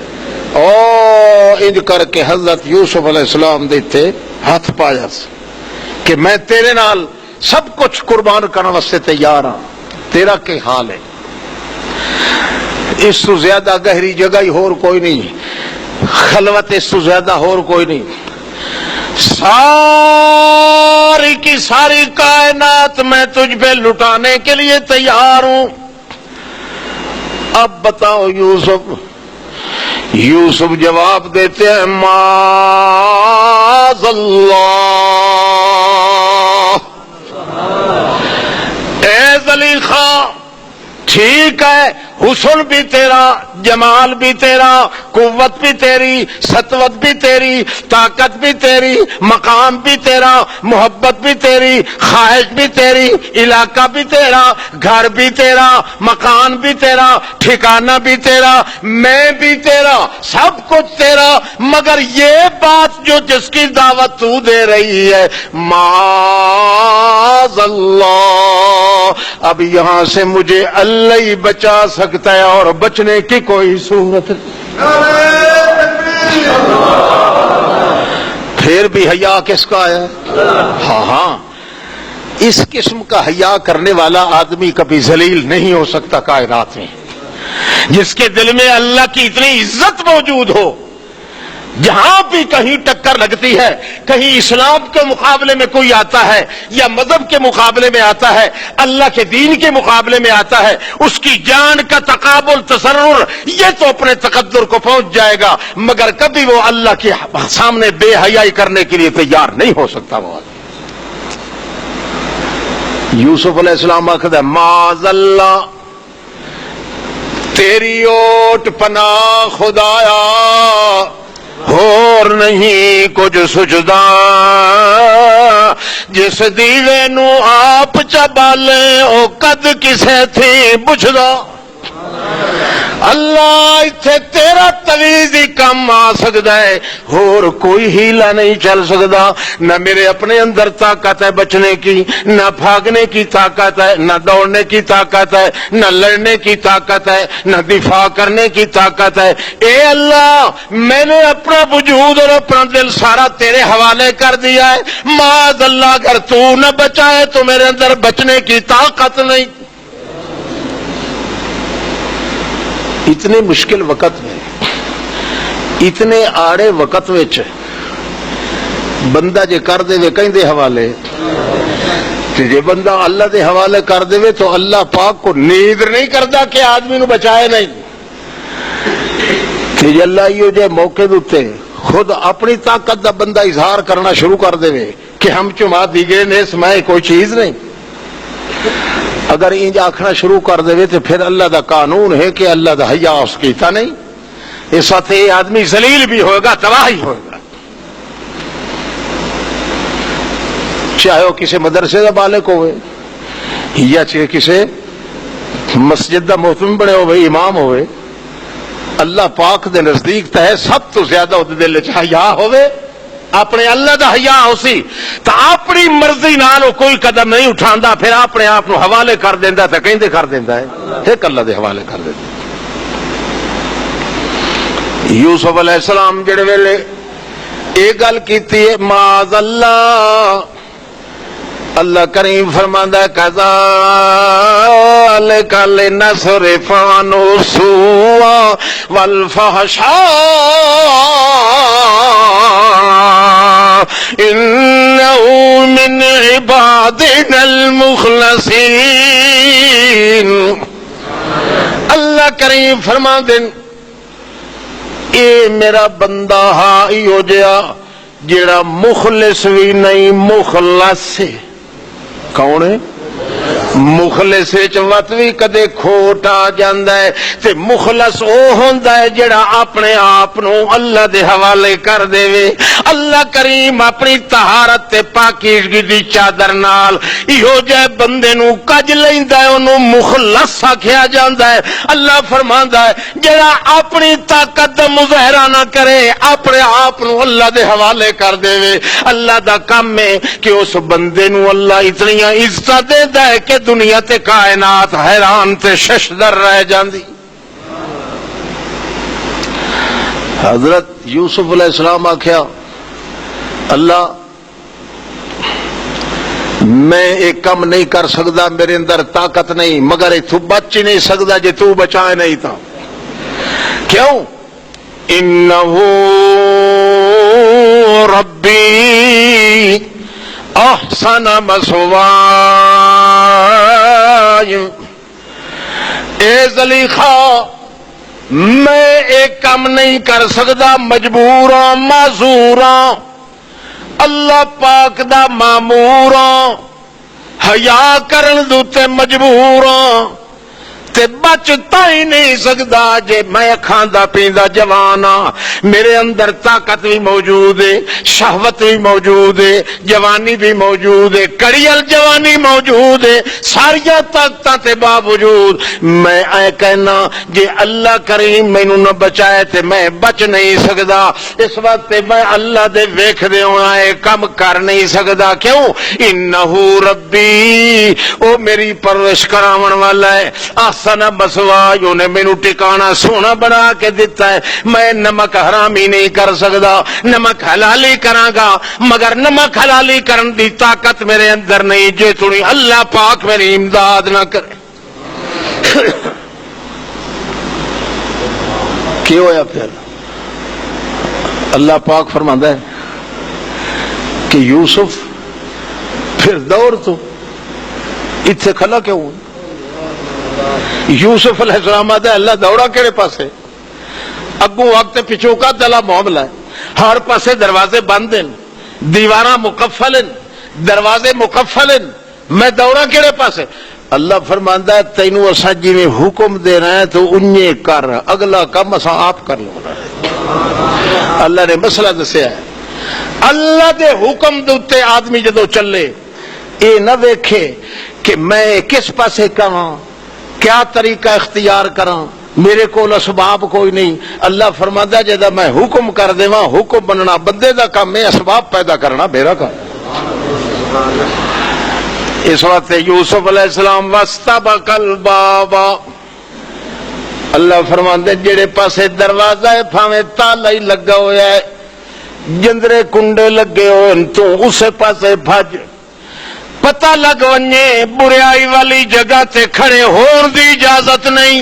[SPEAKER 1] اور انج کر کے حضرت یوسف علیہ السلام دیتے ہاتھ پایا کہ میں تیرے نال سب کچھ قربان کرنے واسطے تیار ہوں. تیرا کیا حال ہے؟ اس تو زیادہ گہری جگہ ہی اور کوئی نہیں, خلوت اس تو زیادہ اور کوئی نہیں. ساری کی ساری کائنات میں تجھ پہ لٹانے کے لیے تیار ہوں. اب بتاؤ یوسف. یوسف جواب دیتے ہیں معاذ اللہ. اے زلیخا ٹھیک ہے, حسن بھی تیرا, جمال بھی تیرا, قوت بھی تیری, سطوت بھی تیری, طاقت بھی تیری, مقام بھی تیرا, محبت بھی تیری, خواہش بھی تیری, علاقہ بھی تیرا, گھر بھی تیرا, مکان بھی تیرا, ٹھکانہ بھی تیرا, میں بھی تیرا, سب کچھ تیرا. مگر یہ بات جو جس کی دعوت تو دے رہی ہے معاذ اللہ, اب یہاں سے مجھے اللہ ہی بچا سکتا ہے اور بچنے کی کوئی صورت. پھر بھی حیا کس کا ہے؟ ہاں, اس قسم کا حیا کرنے والا آدمی کبھی ذلیل نہیں ہو سکتا کائنات میں. جس کے دل میں اللہ کی اتنی عزت موجود ہو, جہاں بھی کہیں ٹکر لگتی ہے, کہیں اسلام کے مقابلے میں کوئی آتا ہے یا مذہب کے مقابلے میں آتا ہے, اللہ کے دین کے مقابلے میں آتا ہے, اس کی جان کا تقابل تسرر یہ تو اپنے تقدر کو پہنچ جائے گا, مگر کبھی وہ اللہ کے سامنے بے حیائی کرنے کے لیے تیار نہیں ہو سکتا. وہ یوسف علیہ السلام آخر معاذ اللہ, تیری اوٹ پناہ خدایا, اور نہیں کچھ سجدہ, جس دیوے نو آپ چبالے او قد کسے تھی بجھدا. اللہ اتھے تیرا تویز ہی کم آ سکتا ہے, اور کوئی ہیلا نہیں چل سکتا. نہ میرے اپنے اندر طاقت ہے بچنے کی, نہ بھاگنے کی طاقت ہے, نہ دوڑنے کی طاقت ہے, نہ لڑنے کی طاقت ہے, نہ دفاع کرنے کی طاقت ہے. اے اللہ میں نے اپنا وجود اور اپنا دل سارا تیرے حوالے کر دیا ہے. معاذ اللہ اگر تو نہ بچائے تو میرے اندر بچنے کی طاقت نہیں. اتنے مشکل وقت میں, اتنے آڑے وقت میں بندہ جے کر دے وے کہیں دے حوالے, جے بندہ اللہ دے حوالے کر دے وے تو اللہ پاک کو نیند نہیں کرتا کہ آدمی نو بچائے نہیں. جے اللہ یہ جے موقع دوتے خود اپنی طاقت دا بندہ اظہار کرنا شروع کر دے وے کہ ہم چما دیگرے نے اس میں کوئی چیز نہیں, اگر انج آخنا شروع کر دے تو پھر اللہ دا قانون ہے کہ اللہ دا حیا اس کیتا نہیں. اس وقت یہ آدمی ذلیل بھی ہوئے گا, تباہی ہوئے گا. چاہے وہ کسی مدرسے کا بالغ ہوئے یا چاہے کسی مسجد کا محتم بنے ہوئے, امام ہوئے, اللہ پاک دے نزدیک تے سب تو زیادہ دل چ حیا ہوئے, اپنے اللہ دا حیا ہو سی تو اپنی مرضی نال کوئی قدم نہیں اٹھاندا, پھر اپنے آپ کو حوالے کر دیندا تے کہندے کر دیندا ہے ایک اللہ دے حوالے کر دیندا. یوسف علیہ السلام جڑے ویلے یہ گل کیتی ہے معاذ اللہ, اللہ کریم فرماندا ہے کذالک لنصرف عنہ السوء والفحشاء انہ من عبادنا المخلصین. اللہ کریم فرماندے اے میرا بندہ ہاں ایو جیا جیڑا مخلص بھی نہیں مخلص ہے. کون ہے؟ مخلص وچ بھی کدے کھوٹ آ جاندا ہے تے مخلص او ہوندا ہے جڑا اپنے آپ نو اللہ دے حوالے کر دے. اللہ کریم اپنی طہارت تے پاکیزگی دی چادر نال ایہو جے بندے نو کج لیندا ہے اونوں مخلص آکھیا جاندا ہے. اللہ فرماندا ہے جڑا اپنی طاقت دا مظاہرہ نہ کرے اپنے آپ نو اللہ دے حوالے کر دے اللہ دا کام ہے کہ اس بندے نو اللہ اتنی عزت دیندا ہے کہ دنیا تے کائنات حیران تے ششدر رہ جاندی. حضرت یوسف علیہ السلام آکھیا اللہ میں ایک کم نہیں کر سکتا میرے اندر طاقت نہیں مگر تو بچ ہی نہیں سکتا جے تو بچائے نہیں تھا. کیوں؟ انہو ربی احسن مثواي. اے زلیخا میں ایک کام نہیں کر سکتا مجبوراں معذوراں اللہ پاک دا ماموراں حیا کرن دوتے مجبوراں تے بچتا ہی نہیں سکتا جے میں کھاندا پیندا جوانا میرے اندر طاقت بھی موجود ہے شہوت بھی موجود ہے جوانی بھی موجود ہے کڑیل جوانی موجود ہے ساریاں طاقتاں تے باوجود میں اے کہنا جے اللہ کریم مینوں نہ بچائے تے میں بچ نہیں سکدا. اس وقت میں اللہ دے ویکھدے ہونا اے کم کر نہیں سکدا. کیوں؟ انہو ربی او میری پرورش کراون والا ہے احسن مثواي نے مینوں ٹکانا سونا بنا کے دیتا ہے. میں نمک حرامی نہیں کر سکدا نمک حلالی کراں گا مگر نمک حلالی کرن دی طاقت میرے اندر نہیں جے تھی اللہ پاک میری امداد نہ کرے. کی ہویا پھر؟ اللہ پاک فرماندا ہے کہ یوسف پھر دور تو اتنے کھلا کیوں؟ یوسف علیہ السلام آدھا اللہ دوڑا کیڑے پاسے اگوں وقت پچھو کا دلا معاملہ ہے ہر پاسے دروازے بند ہیں دیواراں مقفل ہیں دروازے مقفل ہیں میں دوڑا کیڑے پاسے. اللہ فرماندا ہے تینوں اساں جویں حکم دے رہے ہیں تو انجے کر اگلا کام اساں آپ کر لو. اللہ نے مسئلہ دسیا ہے اللہ دے حکم دے اوتے آدمی جدوں چلے اے نہ ویکھے کہ میں کس پاسے کراں کیا طریقہ اختیار کراں میرے کول اسباب کوئی نہیں. اللہ فرماندا ہے جدا میں حکم کر دیواں حکم بننا بندے دا کام ہے اسباب پیدا کرنا میرا کام. اس وقت یوسف علیہ السلام واستبق الباب اللہ فرماندے جڑے پاسے دروازہ ہے بھاویں تالا ہی لگا ہویا ہے جندرے کنڈے لگے ہوئے تو اسے پاسے بھج پتہ لگ ونجے بریائی والی جگہ تے کھڑے ہون دی اجازت نہیں.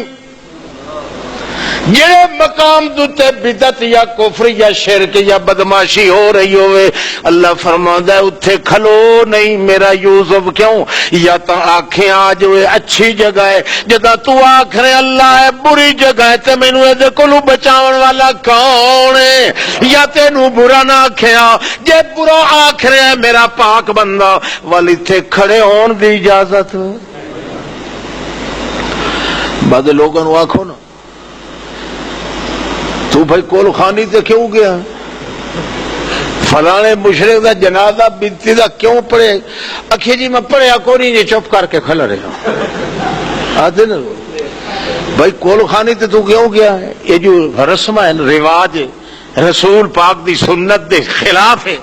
[SPEAKER 1] جڑے مقام دوتے بدعت یا کفر یا شرک یا بدماشی ہو رہی ہوئے اللہ فرماندا ہے اتھے کھلو نہیں میرا یوسف. کیوں؟ یا تو آنکھیں آج ہوئے اچھی جگہ ہے جدا تو آکھ رہے اللہ ہے بری جگہ ہے تے مینوں اے کولوں بچاون والا کون ہے یا تینوں برا نہ آکھیا جے برا آکھ رہے ہے میرا پاک بندہ والی تھے کھڑے ہون دی اجازت. بعد لوگوں نو آکھو نا تو بھائی کول خانی تے کیوں گیا فلانے مشرک دا جنازہ بنتی دا کیوں پڑے اکھے جی میں پڑھیا کوئی نہیں جی چپ کر کے کھلا رہا آدھے نا بھائی کول خانی تے تو کیوں گیا ہے یہ جو رسم ہے رواج ہے رسول پاک دی سنت دے خلاف ہے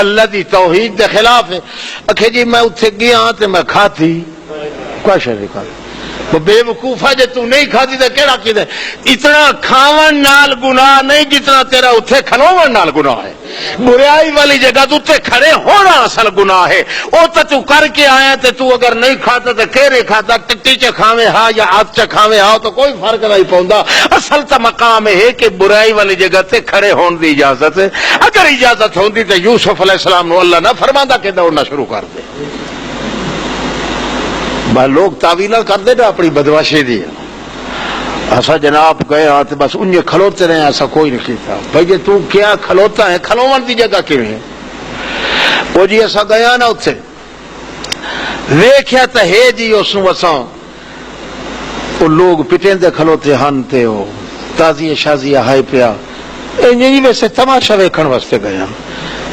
[SPEAKER 1] اللہ دی توحید دے خلاف ہے. اکھے جی میں اتھے گیا تے میں کھاتی کوئی شے نہیں کھاتی بے وقوفا جے تو نہیں کھادی تے کیڑا کیدے اتنا کھاون نال گناہ نہیں جتنا تیرا اتھے کھلوون نال گناہ ہے. برائی والی جگہ تو اتھے کھڑے ہونا اصل گناہ ہے. او تو کر کے آیا تے تو اگر نہیں کھاتا تے کیرے کھاتا ٹٹی چ کھاویں ہا یا ہاتھ چ کھاویں ہا تو کوئی فرق نہیں پوندا. اصل تا مقام ہے کہ برائی والی جگہ تے کھڑے ہون دی اجازت ہے. اگر اجازت ہوندی تے یوسف علیہ السلام نو اللہ نہ فرماندا کہ دوڑنا شروع کر دے. لوگ تعویلہ کر دے نا اپنی بدماشی دی. ایسا جناب گئے تو بس انہیں کھلوتے رہے, ایسا کوئی نہیں کیتا. بھائی تو کیا کھلوتا ہے, کھلوون دی جگہ کیوں ہے؟ وہ جی ایسا گیا نا اتنے ویکھیا تو ہے جی اس وساں وہ لوگ پٹیں دے کھلوتے ہن تے وہ تازیہ شازیہ ہائے پیا. جی ویسے تماشا ویکھن واسطے گیا.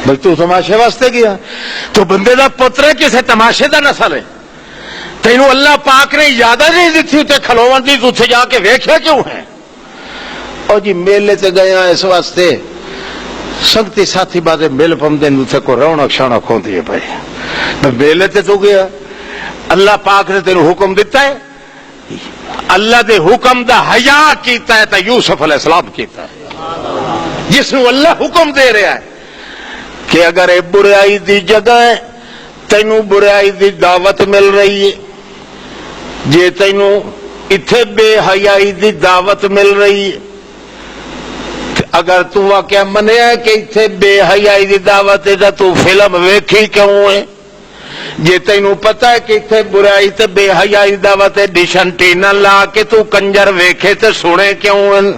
[SPEAKER 1] بھائی تو تماشے واسطے گیا تو بندے دا پتر ہے کسے تماشے دا نسل ہے. تینوں اللہ پاک نے اجازت نہیں دیتی اتنے کھلوون دی, تو اتنے جا کے ویکھیا کیوں ہے؟ اور جی میلے تے گیا اس واسطے سنگتی ساتھی باتیں مل پمدے اتنے کو رونق شونق ہوندی ہے. بھائی میلے تے تو گیا, اللہ پاک نے تینوں حکم دیتا ہے, اللہ دے حکم دا حیا کیتا ہے تو یوسف علیہ السلام کیتا ہے, جس نو اللہ حکم دے رہا ہے کہ اگر اے برائی دی جگہ ہے تینوں برائی دی دعوت مل رہی ہے, جے تینوں اتھے بے حیائی دی دعوت مل رہی ہے, اگر تو واقعہ منیا کہ اتھے بے حیائی دی دعوت ہے تو فلم ویکھی کیوں ہے؟ جے تینوں پتہ ہے کہ اتھے برائی تے بے حیائی دعوت ہے ڈیشن ٹینا لا کے تو کنجر ویکھے تے سنے کیوں ہیں؟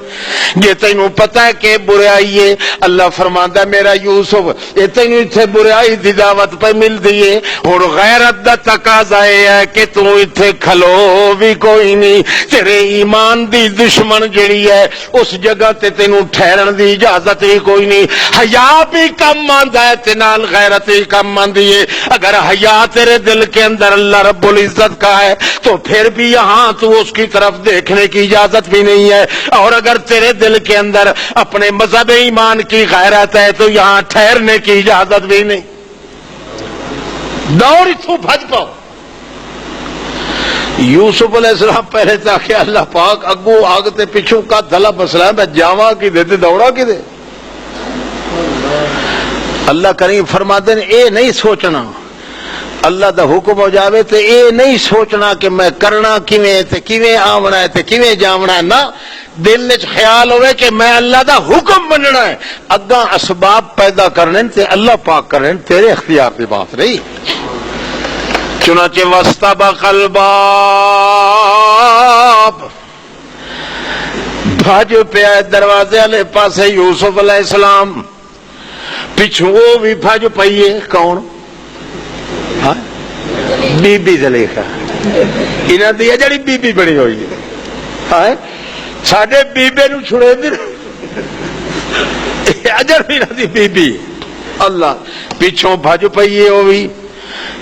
[SPEAKER 1] جے تینوں پتہ ہے کہ برائی ہے, اللہ فرماندا ہے میرا یوسف اے تینوں اتھے برائی دی دعوت پہ مل دی ہے, اور غیرت دا تقاضا ہے کہ تو اتھے کھلو بھی کوئی نہیں, تیرے ایمان دی دشمن جڑی ہے اس جگہ تے تینوں ٹھہرن دی اجازت ہی کوئی نہیں. حیا بھی کم آندا ہے تے نال غیرت ہی کم آندی ہے. اگر حیا تیرے دل کے اندر اللہ رب العزت کا ہے تو پھر بھی یہاں تو اس کی طرف دیکھنے کی اجازت بھی نہیں ہے, اور اگر تیرے دل کے اندر اپنے مذہب ایمان کی غیرت ہے تو یہاں ٹھہرنے کی اجازت بھی نہیں. دوڑ اتھوں بھج پاؤ. یوسف علیہ السلام پہلے تاکہ اللہ پاک اگو آگتے پچھوں کا دھلا مسئلہ میں جاواں کی دے دوڑا کی دے. اللہ کریم فرما دیں اے نہیں سوچنا, اللہ دا حکم ہو جاوے تے اے نہیں سوچنا کہ میں کرنا کیویں تے کیویں آونا ہے تے کیویں جاونا ہے, نہ دل وچ خیال ہوئے کہ میں اللہ دا حکم مننا ہے. اگاں اسباب پیدا کرنے تے اللہ پاک کرنے تیرے اختیار دی بات نہیں. چنانچہ واستبق الباب بھاج پیا دروازے والے پاسے یوسف علیہ السلام, پچھوں وہ بھی بھاج پئیے. کون؟ بی بی زلیخا, انہاں دی جڑی بی بی بنی ہوئی ہے. ساڈے بیبے نو چھڑے دی اجر بھی انہاں دی بی بی. اللہ پچھوں بھج پئیے وہ بھی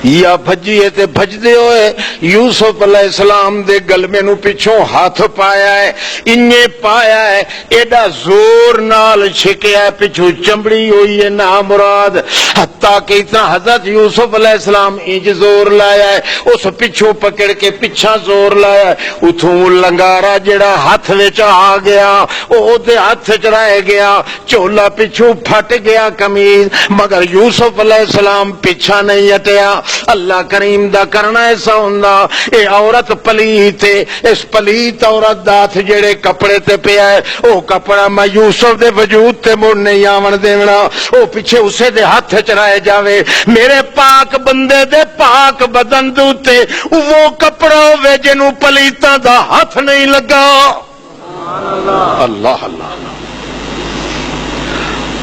[SPEAKER 1] یا بھجیے تے بھجدے ہوئے یوسف علیہ السلام دے گلمے نو پچھوں ہاتھ پایا ہے, انہیں پایا ہے ایڈا زور نال چھکیا ہے, پچھوں چمڑی ہوئی ہے نا مراد, حتیٰ کہ اتنا حضرت یوسف علیہ السلام انج زور لایا ہے, اس پچھوں پکڑ کے پچھا زور لایا ہے, اتھوں لنگارا جڑا ہاتھ وچ آ گیا او دے ہاتھ وچ رہ گیا, چولا پچھوں پھٹ گیا قمیض, مگر یوسف علیہ السلام پیچھا نہیں ہٹیا. اللہ کریم دا کرنا ایسا ہوندا, اے عورت پلیت ہے, اس پلیت عورت دا ہاتھ جڑے کپڑے تے پیا ہے او کپڑا میں یوسف دے وجود تے مڑ نہیں آون دینا, او پیچھے اسے دے ہاتھ چ رہ جاوے. میرے پاک بندے دے پاک بدن دے تے وہ کپڑا ہوے جنوں پلیتاں دا ہاتھ نہیں لگا. اللہ اللہ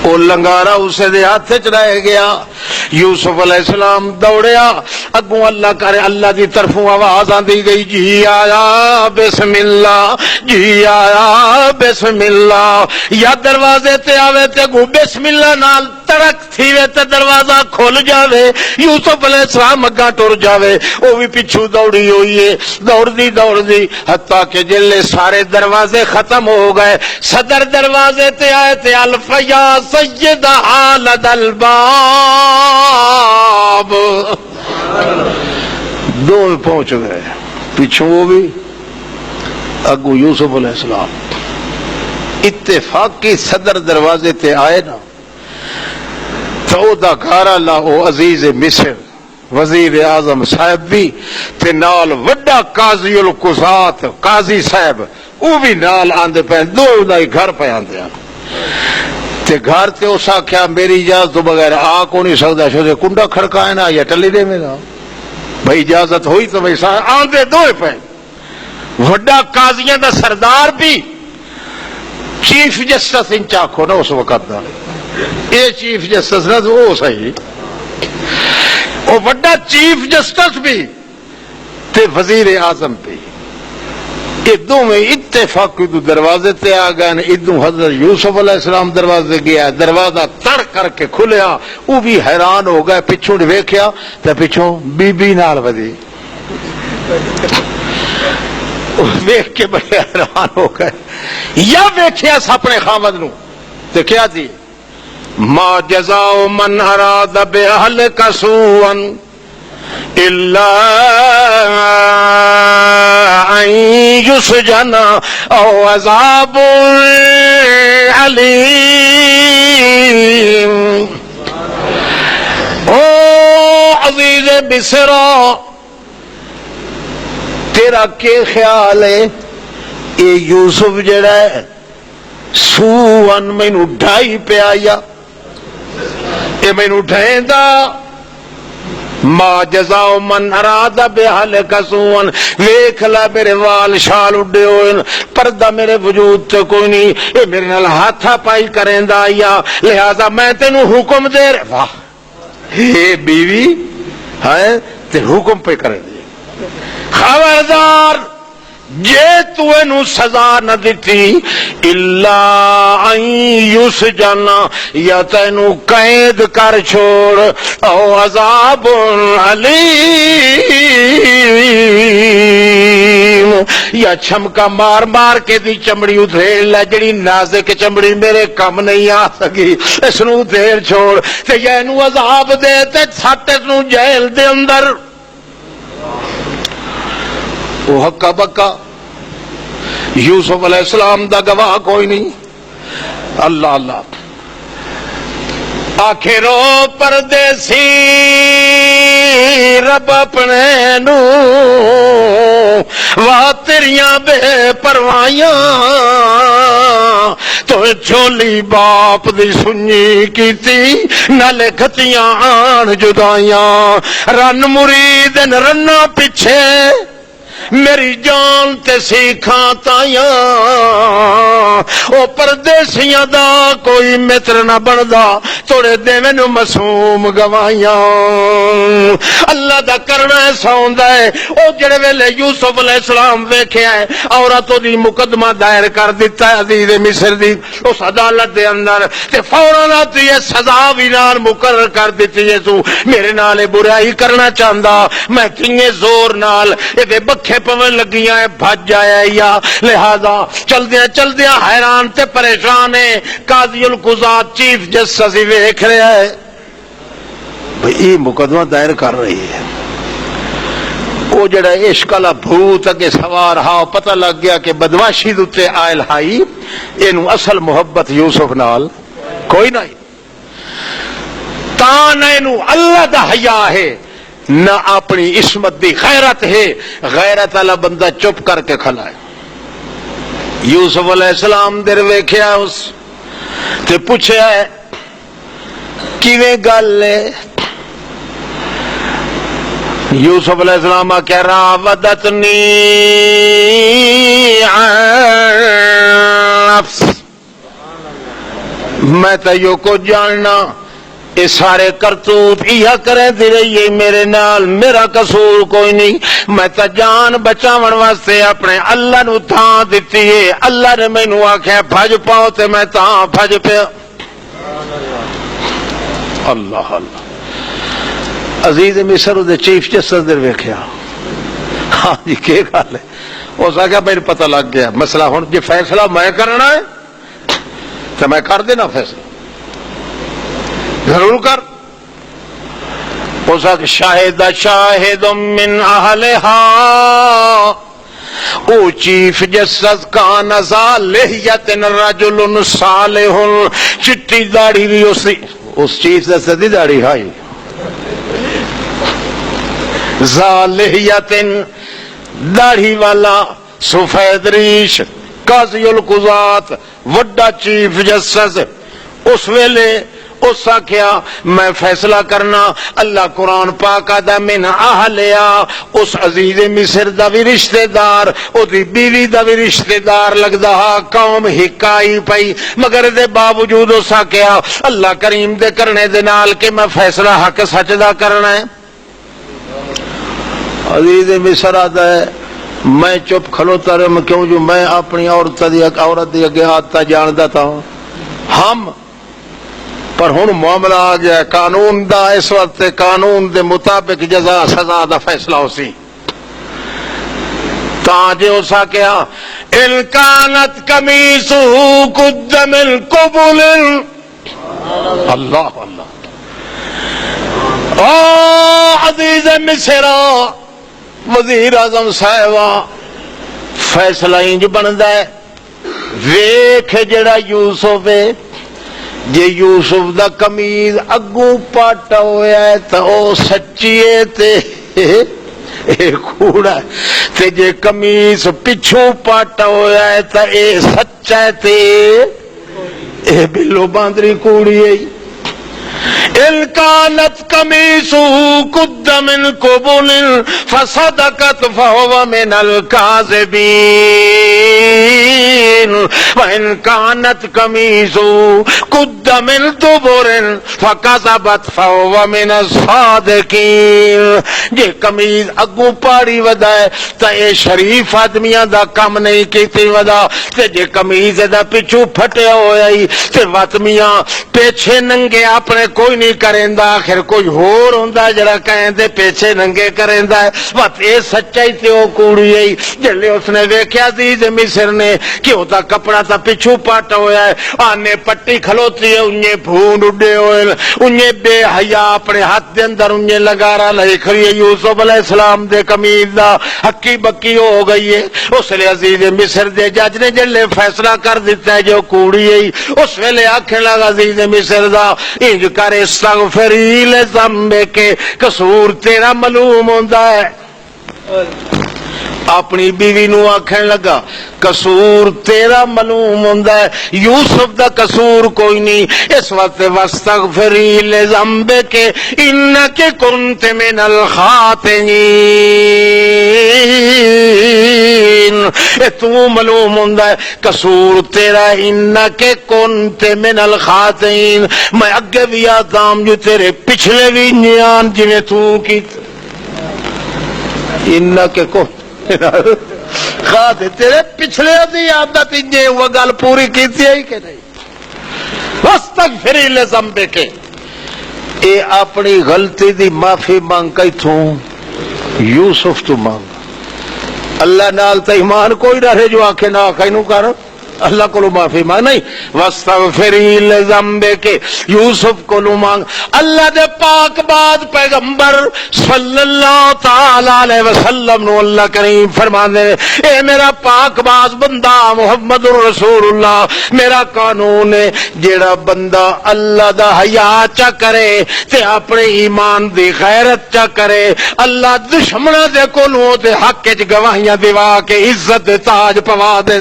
[SPEAKER 1] او لنگارا اسے دے ہاتھ چ رہ گیا. یوسف علیہ السلام دوڑیا, اگوں اللہ کرے اللہ دی طرفوں آواز آندی گئی, جی آیا بسم اللہ, جی آیا بسم اللہ. یا دروازے تے آوے تے اگوں بسم اللہ نال تڑک تھیوے تے دروازہ کھل جاوے, یوسف علیہ السلام اگاں ٹر جاوے, وہ بھی پچھو دوڑی ہوئی ہے, دوڑ دی حتیٰ کہ جلے سارے دروازے ختم ہو گئے, صدر دروازے تے آئے تے الف یا سیدہ لدى الباب, دو پہنچ گئے, پچھوں وہ بھی اگو یوسف علیہ السلام اتفاقی صدر دروازے تے آئے نا تو او دا گھر والا او عزیز مصر وزیر اعظم صاحب بھی تے نال وڈا قاضی القضات قاضی صاحب او بھی نال آندے پہ دو دا ہی گھر پہ آندے تے گھر تے اس آکھیا میری اجازت تو بغیر آ کو نہیں سکتا شو کنڈا کھڑکائے نا یا ٹلی دے میرا بھائی اجازت ہوئی تو بھائی آندے دو پہ وڈا قاضیاں دا سردار بھی چیف جسٹس ان چاکو نا اس وقت دا اے چیف جسٹس نا تو وہ صحیح وہ وڈا چیف جسٹس بھی تے وزیر اعظم بھی ادو میں اتفاقی تو دروازے تے آ گئے ادو حضرت یوسف علیہ السلام دروازے گیا دروازہ تڑ کر کے کھلیا وہ بھی حیران ہو گئے پچھوں ویکھیا تے پچھوں بی بی نال ودی ویکھ کے بڑے حیران ہو گئے یا ویکھیا اپنے خامد نو تے کیا تھی ما جزاء من اراد باهلك سوءا الا ان يسجن او عذاب علیم او عزیز مصر تیرا کیا خیال ہے اے یوسف جڑا ہے سوءن مینو ڈھائی پہ آیا اے مینو ڈھائیں دا ما جزاء من اراد باهلك سوءا ویکھ لا میرے وال شال اڈے ہوئے پردہ میرے وجود تے کوئی نہیں اے میرے نال ہاتھا پائی کریندا یا لہذا میں تینوں حکم دے واہ اے بیوی ہے تے حکم پہ کرے دی خبردار جے تو اینو سزا نہ دیتی الا ان یسجن یا تینو قید کر چھوڑ او عذاب علیم یا چھمکا مار مار کے دی چمڑی ادھیڑ لے جڑی نازک چمڑی میرے کم نہیں آ سکی اس نو ادھیڑ چھوڑ تے یا اینو عذاب دے تے سٹ اس نو جیل دے اندر وہ ہکا بکا یوسف علیہ السلام دا گواہ کوئی نہیں اللہ اللہ آخرو پردیسی رب اپنے نو واہ تیریاں بے پروائیاں تو چھولی باپ دی سنی کیتی نہ لکھتیاں آن جدائیاں رن مرید رنہ پیچھے میری جان تے سیکھاں تائیاں او پردیسیاں دا کوئی متر نہ بندا توڑے دے مینوں معصوم گوائیاں اللہ دا کرنا سوندا ہے او جڑے ویلے یوسف علیہ السلام ویکھیا ہے عورتوں دی مقدمہ دائر کر دیتا ہے عزیز مصر دی اس عدالت دے اندر تے فوراً یہ سزا بھی نال مقرر کر دیتی ہے تو میرے نال برائی کرنا چاہندا میں کیے زور نال اے بکھے پون لگیاں بھج جایا یا لہذا چلدیاں حیران تے پریشان ہے قاضی القضات چیف جسٹس ویکھ رہا ہے بھئی یہ مقدمہ دائر کر رہی ہے وہ جڑا عشق والا بھوت اگے سوار ہاں پتہ لگ گیا کہ بدماشی دے آئل ہائی اینو اصل محبت یوسف نال کوئی نہیں تاں اینو اللہ دا حیا ہے نہ اپنی عصمت دی غیرت ہے غیرت والا بندہ چپ کر کے کھلا ہے یوسف علیہ السلام در ویکھیا اس تے پوچھیا ہے کیویں گل ہے یوسف علیہ السلام کہہ رہا ودتنی نفس میں تیو کو جاننا یہ سارے کرتوت یہ کریں دی رہی ہے میرے نال میرا قصور کوئی نہیں میں تا جان بچاون واسطے اپنے اللہ نو تھان دیتی ہے اللہ نے مینوں آکھیا بھج پاؤ تے میں تاں بھج پیا اللہ اللہ عزیز مصر دے چیف جسٹس دے ویکھیا ہاں جی کی گل ہے اس آخیا میرے پتہ لگ گیا مسئلہ ہن جی فیصلہ میں کرنا ہے تو میں کر دینا فیصلہ ضرور کر اس شاہد شاہد من اہلہا او چیف جسٹس کان ذالحیت رجل صالح چٹی داڑھی بھی اس چیف جسٹس دی داڑھی ہائی ذالحیت داڑھی والا سفید ریش قاضی القضات وڈا چیف جسٹس اس ویلے اس آخیا میں فیصلہ کرنا اللہ قرآن پاک دا من اہلیا اس عزیز مصر دا بھی رشتہ دار او دی بیوی دا بھی رشتہ دار لگدا قوم ہکائی پئی مگر دے باوجود اس آخیا اللہ کریم دے کرنے دے نال کہ میں فیصلہ حق سچ دا کرنا ہے. عزیز مصر آتا ہے میں چپ کھلوتا رہا کیوں جو میں اپنی عورت دی اگے آتا جاندا تھا ہم پر ہن معاملہ آ گیا قانون دا اس وقت قانون دے مطابق جزا سزا دا فیصلہ ہو سی تاجے ہو سکیا ان کانت قمیصہ قد من قبل اللہ اللہ. او عزیز مصر وزیر اعظم صاحبہ فیصلہ انج بندا ہے ویکھ جڑا یوسف ہے جے یوسف دا قمیض اگوں پاٹا ہویا ہے تو او سچی ہے تے اے کوڑا ہے تے جے قمیض پچھوں پاٹا ہویا ہے تو اے سچا ہے تے اے بلو باندری کوڑی ہے. ان كانت قميصه قد من قبل فصدقت فهو من الكاذبين وان كانت قميصه قد من دبر فكذبت فهو من الصادقين. جے قمیض اگوں پاڑی ودا ہے تے اے شریف آدمیاں دا کم نہیں کیتی ودا تے جے قمیض دا پچھو پھٹیا ہویا ہی تے واتمیاں پیچھے ننگے اپنے کوئی نہیں کریندا آخر کوئی ہور ہوندا جڑا کہندے پیچھے ننگے کریندا ہے وت اے سچائی تے او کوڑی ہے. جلے اس نے ویکھیا عزیز مصر نے کہ او دا کپڑا تا پچھو پاٹا ہویا ہے آنے پٹی کھلوتی ہے انجے بھونڈ اڈے ہوئے انجے بے حیا اپنے ہاتھ دے اندر انجے لگارا لے کھڑی ہے یوسف علیہ السلام دے قمیض دا ہکی بکی ہو گئی ہے. اس لیے عزیز مصر دے جج نے جلے فیصلہ کر دیتا ہے جو کوڑی ہے اس ویلے آکھنے لگا عزیز مصر دا انج کر استغفری لذنبک قصور تیرا معلوم ہوندا ہے. اپنی بیوی نو آکھن لگا قصور تیرا معلوم ہوندا ہے یوسف دا قصور کوئی نہیں. اس وقت واستغفری لذنبک انک کنت من الخاطئین تو معلوم ہوندا ہے قصور تیرا انک کنت من الخاطئین. میں اگے بھی آدم جو تیرے پچھلے بھی نیان جویں تو کیت انک کنت خاطئ تیرے پچھلے دی عادت انجے وہ گل پوری کیتی ہے کہ نہیں. واستغفری لذنبک اے اپنی غلطی دی معافی مانگ کیتھوں یوسف تو مانگ. اللہ نال تے ایمان کوئی نہ رہے جو آکھے نہ کینو کر اللہ کو معافی مانگ نہیں. واستغفری لذنبک یوسف کو مانگ. اللہ دے پاک بعد پیغمبر صلی اللہ تعالی علیہ وسلم نو اللہ کریم فرماندے اے میرا پاک باز بندہ محمد رسول اللہ میرا قانون ہے جیڑا بندہ اللہ دا حیا چا کرے تے اپنے ایمان دی غیرت چا کرے اللہ دشمناں دے کولوں تے حق وچ گواہیاں دیوا کے عزت دے تاج پوا دے.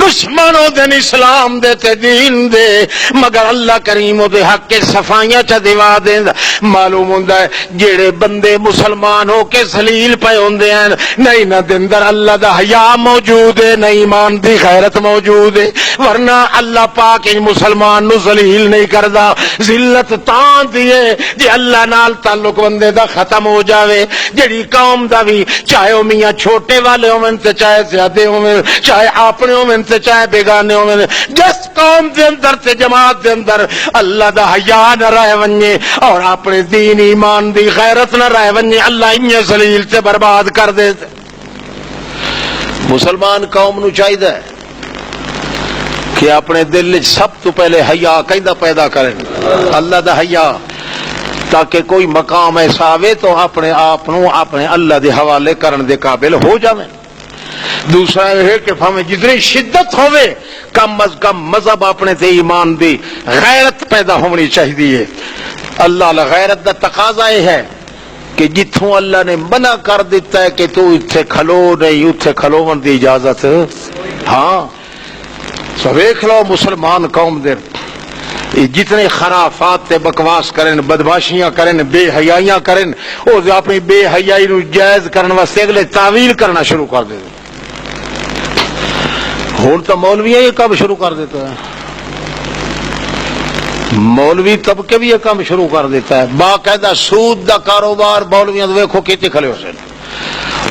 [SPEAKER 1] دشمنوں دن اسلام دے تے دین دے مگر اللہ کریم دے حق کے صفائیاں چا دیوا دیں. معلوم ہوندا ہے جڑے بندے مسلمان ہو کے ذلیل پے ہوندے ہیں نہیں نہ دے اندر اللہ دا حیا موجود ہے نہ ایمان دی غیرت موجود ہے. ورنہ اللہ پاک ان مسلمان نو ذلیل نہیں کردا. ذلت تاں دیے جے اللہ نال تعلق بندے دا ختم ہو جاوے. جڑی قوم دا بھی چاہے او میاں چھوٹے والے ہون تے چاہے زیادہ ہون چاہے اپنے ہون تے چاہے بیگانے ہون جس قوم دے اندر تے جماعت دے اندر اللہ دا حیا نہ رہ ونجے اور اپنے دین ایمان دی غیرت نہ رہ ونجے اللہ انہیں ذلیل تے برباد کر دے. مسلمان قوم نو چاہیے کہ اپنے دل سب تو پہلے حیا کیندا پیدا کریں اللہ دا حیا. تاکہ کوئی مقام ایسا آوے تو اپنے آپ نو اپنے اللہ دے حوالے کرن دے قابل ہو جاویں. دوسرا یہ ہے کہ ہمیں جتنی شدت ہوئے کم از کم مذہب اپنے تے ایمان دی غیرت پیدا ہونی چاہیے. اللہ غیرت دا تقاضا یہ ہے کہ جتھوں اللہ نے منع کر دیتا ہے کہ تو اتھے کھلو نہیں اتھے کھلون دی اجازت. ہاں سو ویکھ لو مسلمان قوم دے جتنے خرافات تے بکواس کریں بدماشیاں کریں بے حیائیاں کریں وہ اپنی بے حیائی نو جائز کرنے واسطے اگلے تعویل کرنا شروع کر دے. ہوں تو مولویاں یہ کام شروع کر دیتا ہے, مولوی طبقے بھی یہ کام شروع کر دیتا ہے. باقاعدہ سود دا کاروبار مولویاں تو ویکھو کیتے کھلے ہو سن.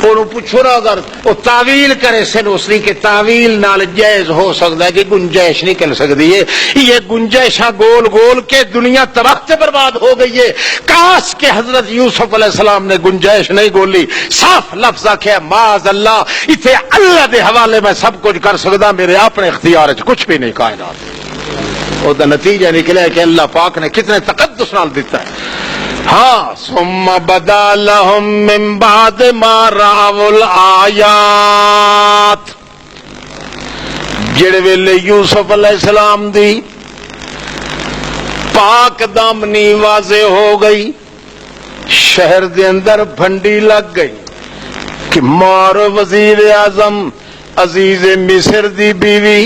[SPEAKER 1] انہوں پوچھو نا اگر وہ تعویل کرے سن اس لیے کہ تعویل نال جائز ہو سکتا ہے کہ گنجائش نکل سکتی ہے. یہ گنجائشاں گول گول کے دنیا تباہ برباد ہو گئی ہے. کاش کہ حضرت یوسف علیہ السلام نے گنجائش نہیں گولی, صاف لفظ آخیا معاذ اللہ اتنے اللہ دے حوالے میں سب کچھ کر سکتا, میرے اپنے اختیار کچھ بھی نہیں. کائنات وہ نتیجہ نکلا ہے کہ اللہ پاک نے کتنے تقدس نال دیتا ہے. ہاں ثم بدا لهم من بعد ما رأوا الآیات, جڑے ویلے یوسف علیہ السلام دی پاک دامنی واضح ہو گئی, شہر دے اندر بھنڈی لگ گئی کہ مار وزیر اعظم عزیز مصر دی بیوی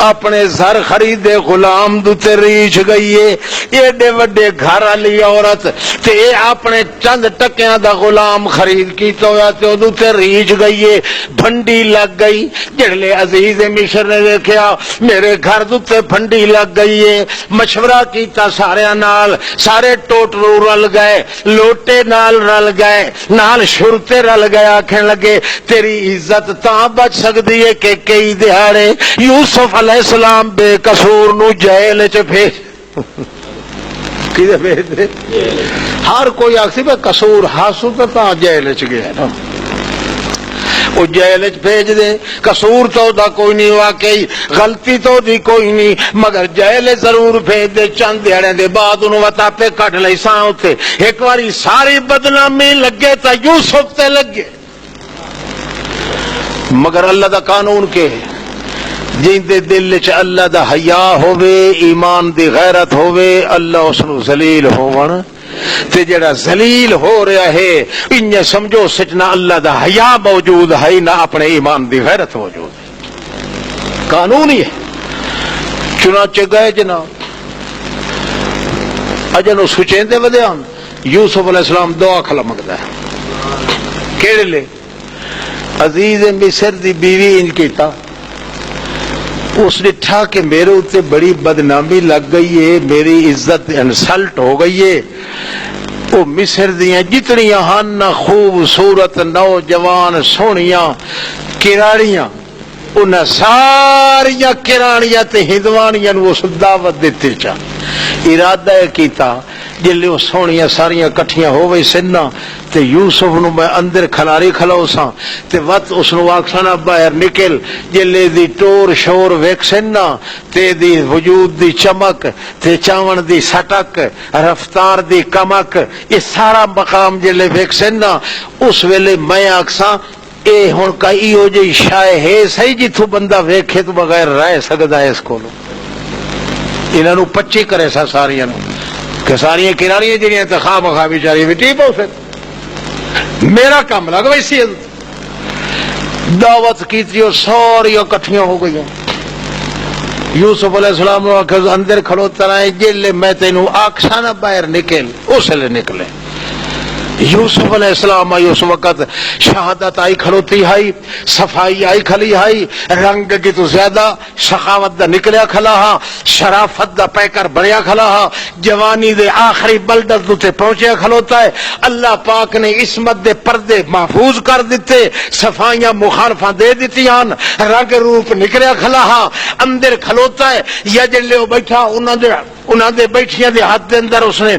[SPEAKER 1] اپنے زر خریدے غلام دوتے ریچ گئی ہے. ایڈے وڈے گھر والی عورت تے اپنے چند ٹکیاں دا غلام خرید کی تو دوتے ریچ گئی ہے, بھنڈی لگ گئی. جڑے عزیز مصر نے دیکھا میرے گھر دوتے بھنڈی لگ گئی ہے, مشورہ کیتا سارے نال, سارے ٹوٹرو رل گئے, لوٹے نال رل گئے, نال شرتے رل گئے, آکھنے لگے تیری عزت تاں بچ سکتی ہے کہ کئی دہاڑے یوسف علیہ السلام بے قصور نو جیل چ بھیج دے. ہر کوئی آخسی بے قصور ہاسو تو جیل چ گیا نا, وہ جیل چ بھیج دے. قصور تو دا کوئی نہیں, واقعی غلطی تو دی کوئی نہیں, مگر جیل ضرور بھیج دے. چند دیہڑے دے بعد انہوں وطا پہ کٹ لئی ساں اتنے ایک باری ساری بدنامی لگے تا یوسف تے لگے. مگر اللہ دا قانون کے جن دے دل چ اللہ دا حیا ہووے, ایمان دی غیرت ہووے, اللہ اس نو ذلیل ہون تے جڑا ذلیل ہو رہا ہے انہیں سمجھو سچ نہ اللہ دا حیا موجود ہے نہ اپنے ایمان دی غیرت موجود ہے. قانون ہی ہے. چنانچہ گئے جناب اجنو سچیندے ودیان یوسف علیہ السلام دعا کھلا مگدا ہے. کیڑے لے عزیز مصر دی بیوی ان کیتا, اس نے ٹھا کہ میرے اتنے بڑی بدنامی لگ گئی ہے, میری عزت انسلٹ ہو گئی ہے. وہ مصر دیاں جتنیاں ہن خوبصورت نوجوان سونیاں کراڑیاں انہاں ساریاں کراڑیاں تے ہندوانیاں نو اس دعوت دیتے چا. ارادہ کیتا جلے وہ سونیاں ساریاں کٹھیاں ہو گئی سننا تے یوسف نو میں اندر کھلاری کھلاؤ ساں تے وقت اس نو آکسانا باہر نکل, جلے دی ٹور شور ویک سننا تے دی وجود دی چمک تے چاون دی سٹک رفتار دی کمک, یہ سارا مقام جلے ویک سننا اس ویلے میں آکساں اے ہن کئی ہو جی شائع ہے صحیح جتھوں بندہ ویکھے تو بغیر رہ سکدا ہے. اس کولو انہاں نو پچی کرے سا ساریاں نو کہ ساریاں کناریاں جڑیاں تے خواہ مخواہ بیچاری وٹی پو پھر میرا کام لگ ویسی دعوت کی ساری کٹھیاں ہو گئی. یوسف علیہ السلام نے اندر کھڑوتا رہے جیلے میں تینوں آکسا نہ باہر نکل, اس لئے نکلے. یوسف علیہ السلام آئی اس وقت شہادت آئی کھڑوتی آئی, صفائی آئی کھلی آئی, رنگ کی تو زیادہ سخاوت دا نکلیا کھلا ہا, شرافت دا پیکر بڑیا کھلا ہا, جوانی دے آخری بلدت تے پہنچیا کھلوتا ہے. اللہ پاک نے عصمت دے پردے محفوظ کر دیتے, صفائیاں مخالفاں دے دیتی آن, رنگ روپ نکلیا کھلا ہا, اندر کھلوتا ہے. یا جلے وہ بیٹھا انہاں دے بیٹھیاں دے ہاتھ دے اندر اس نے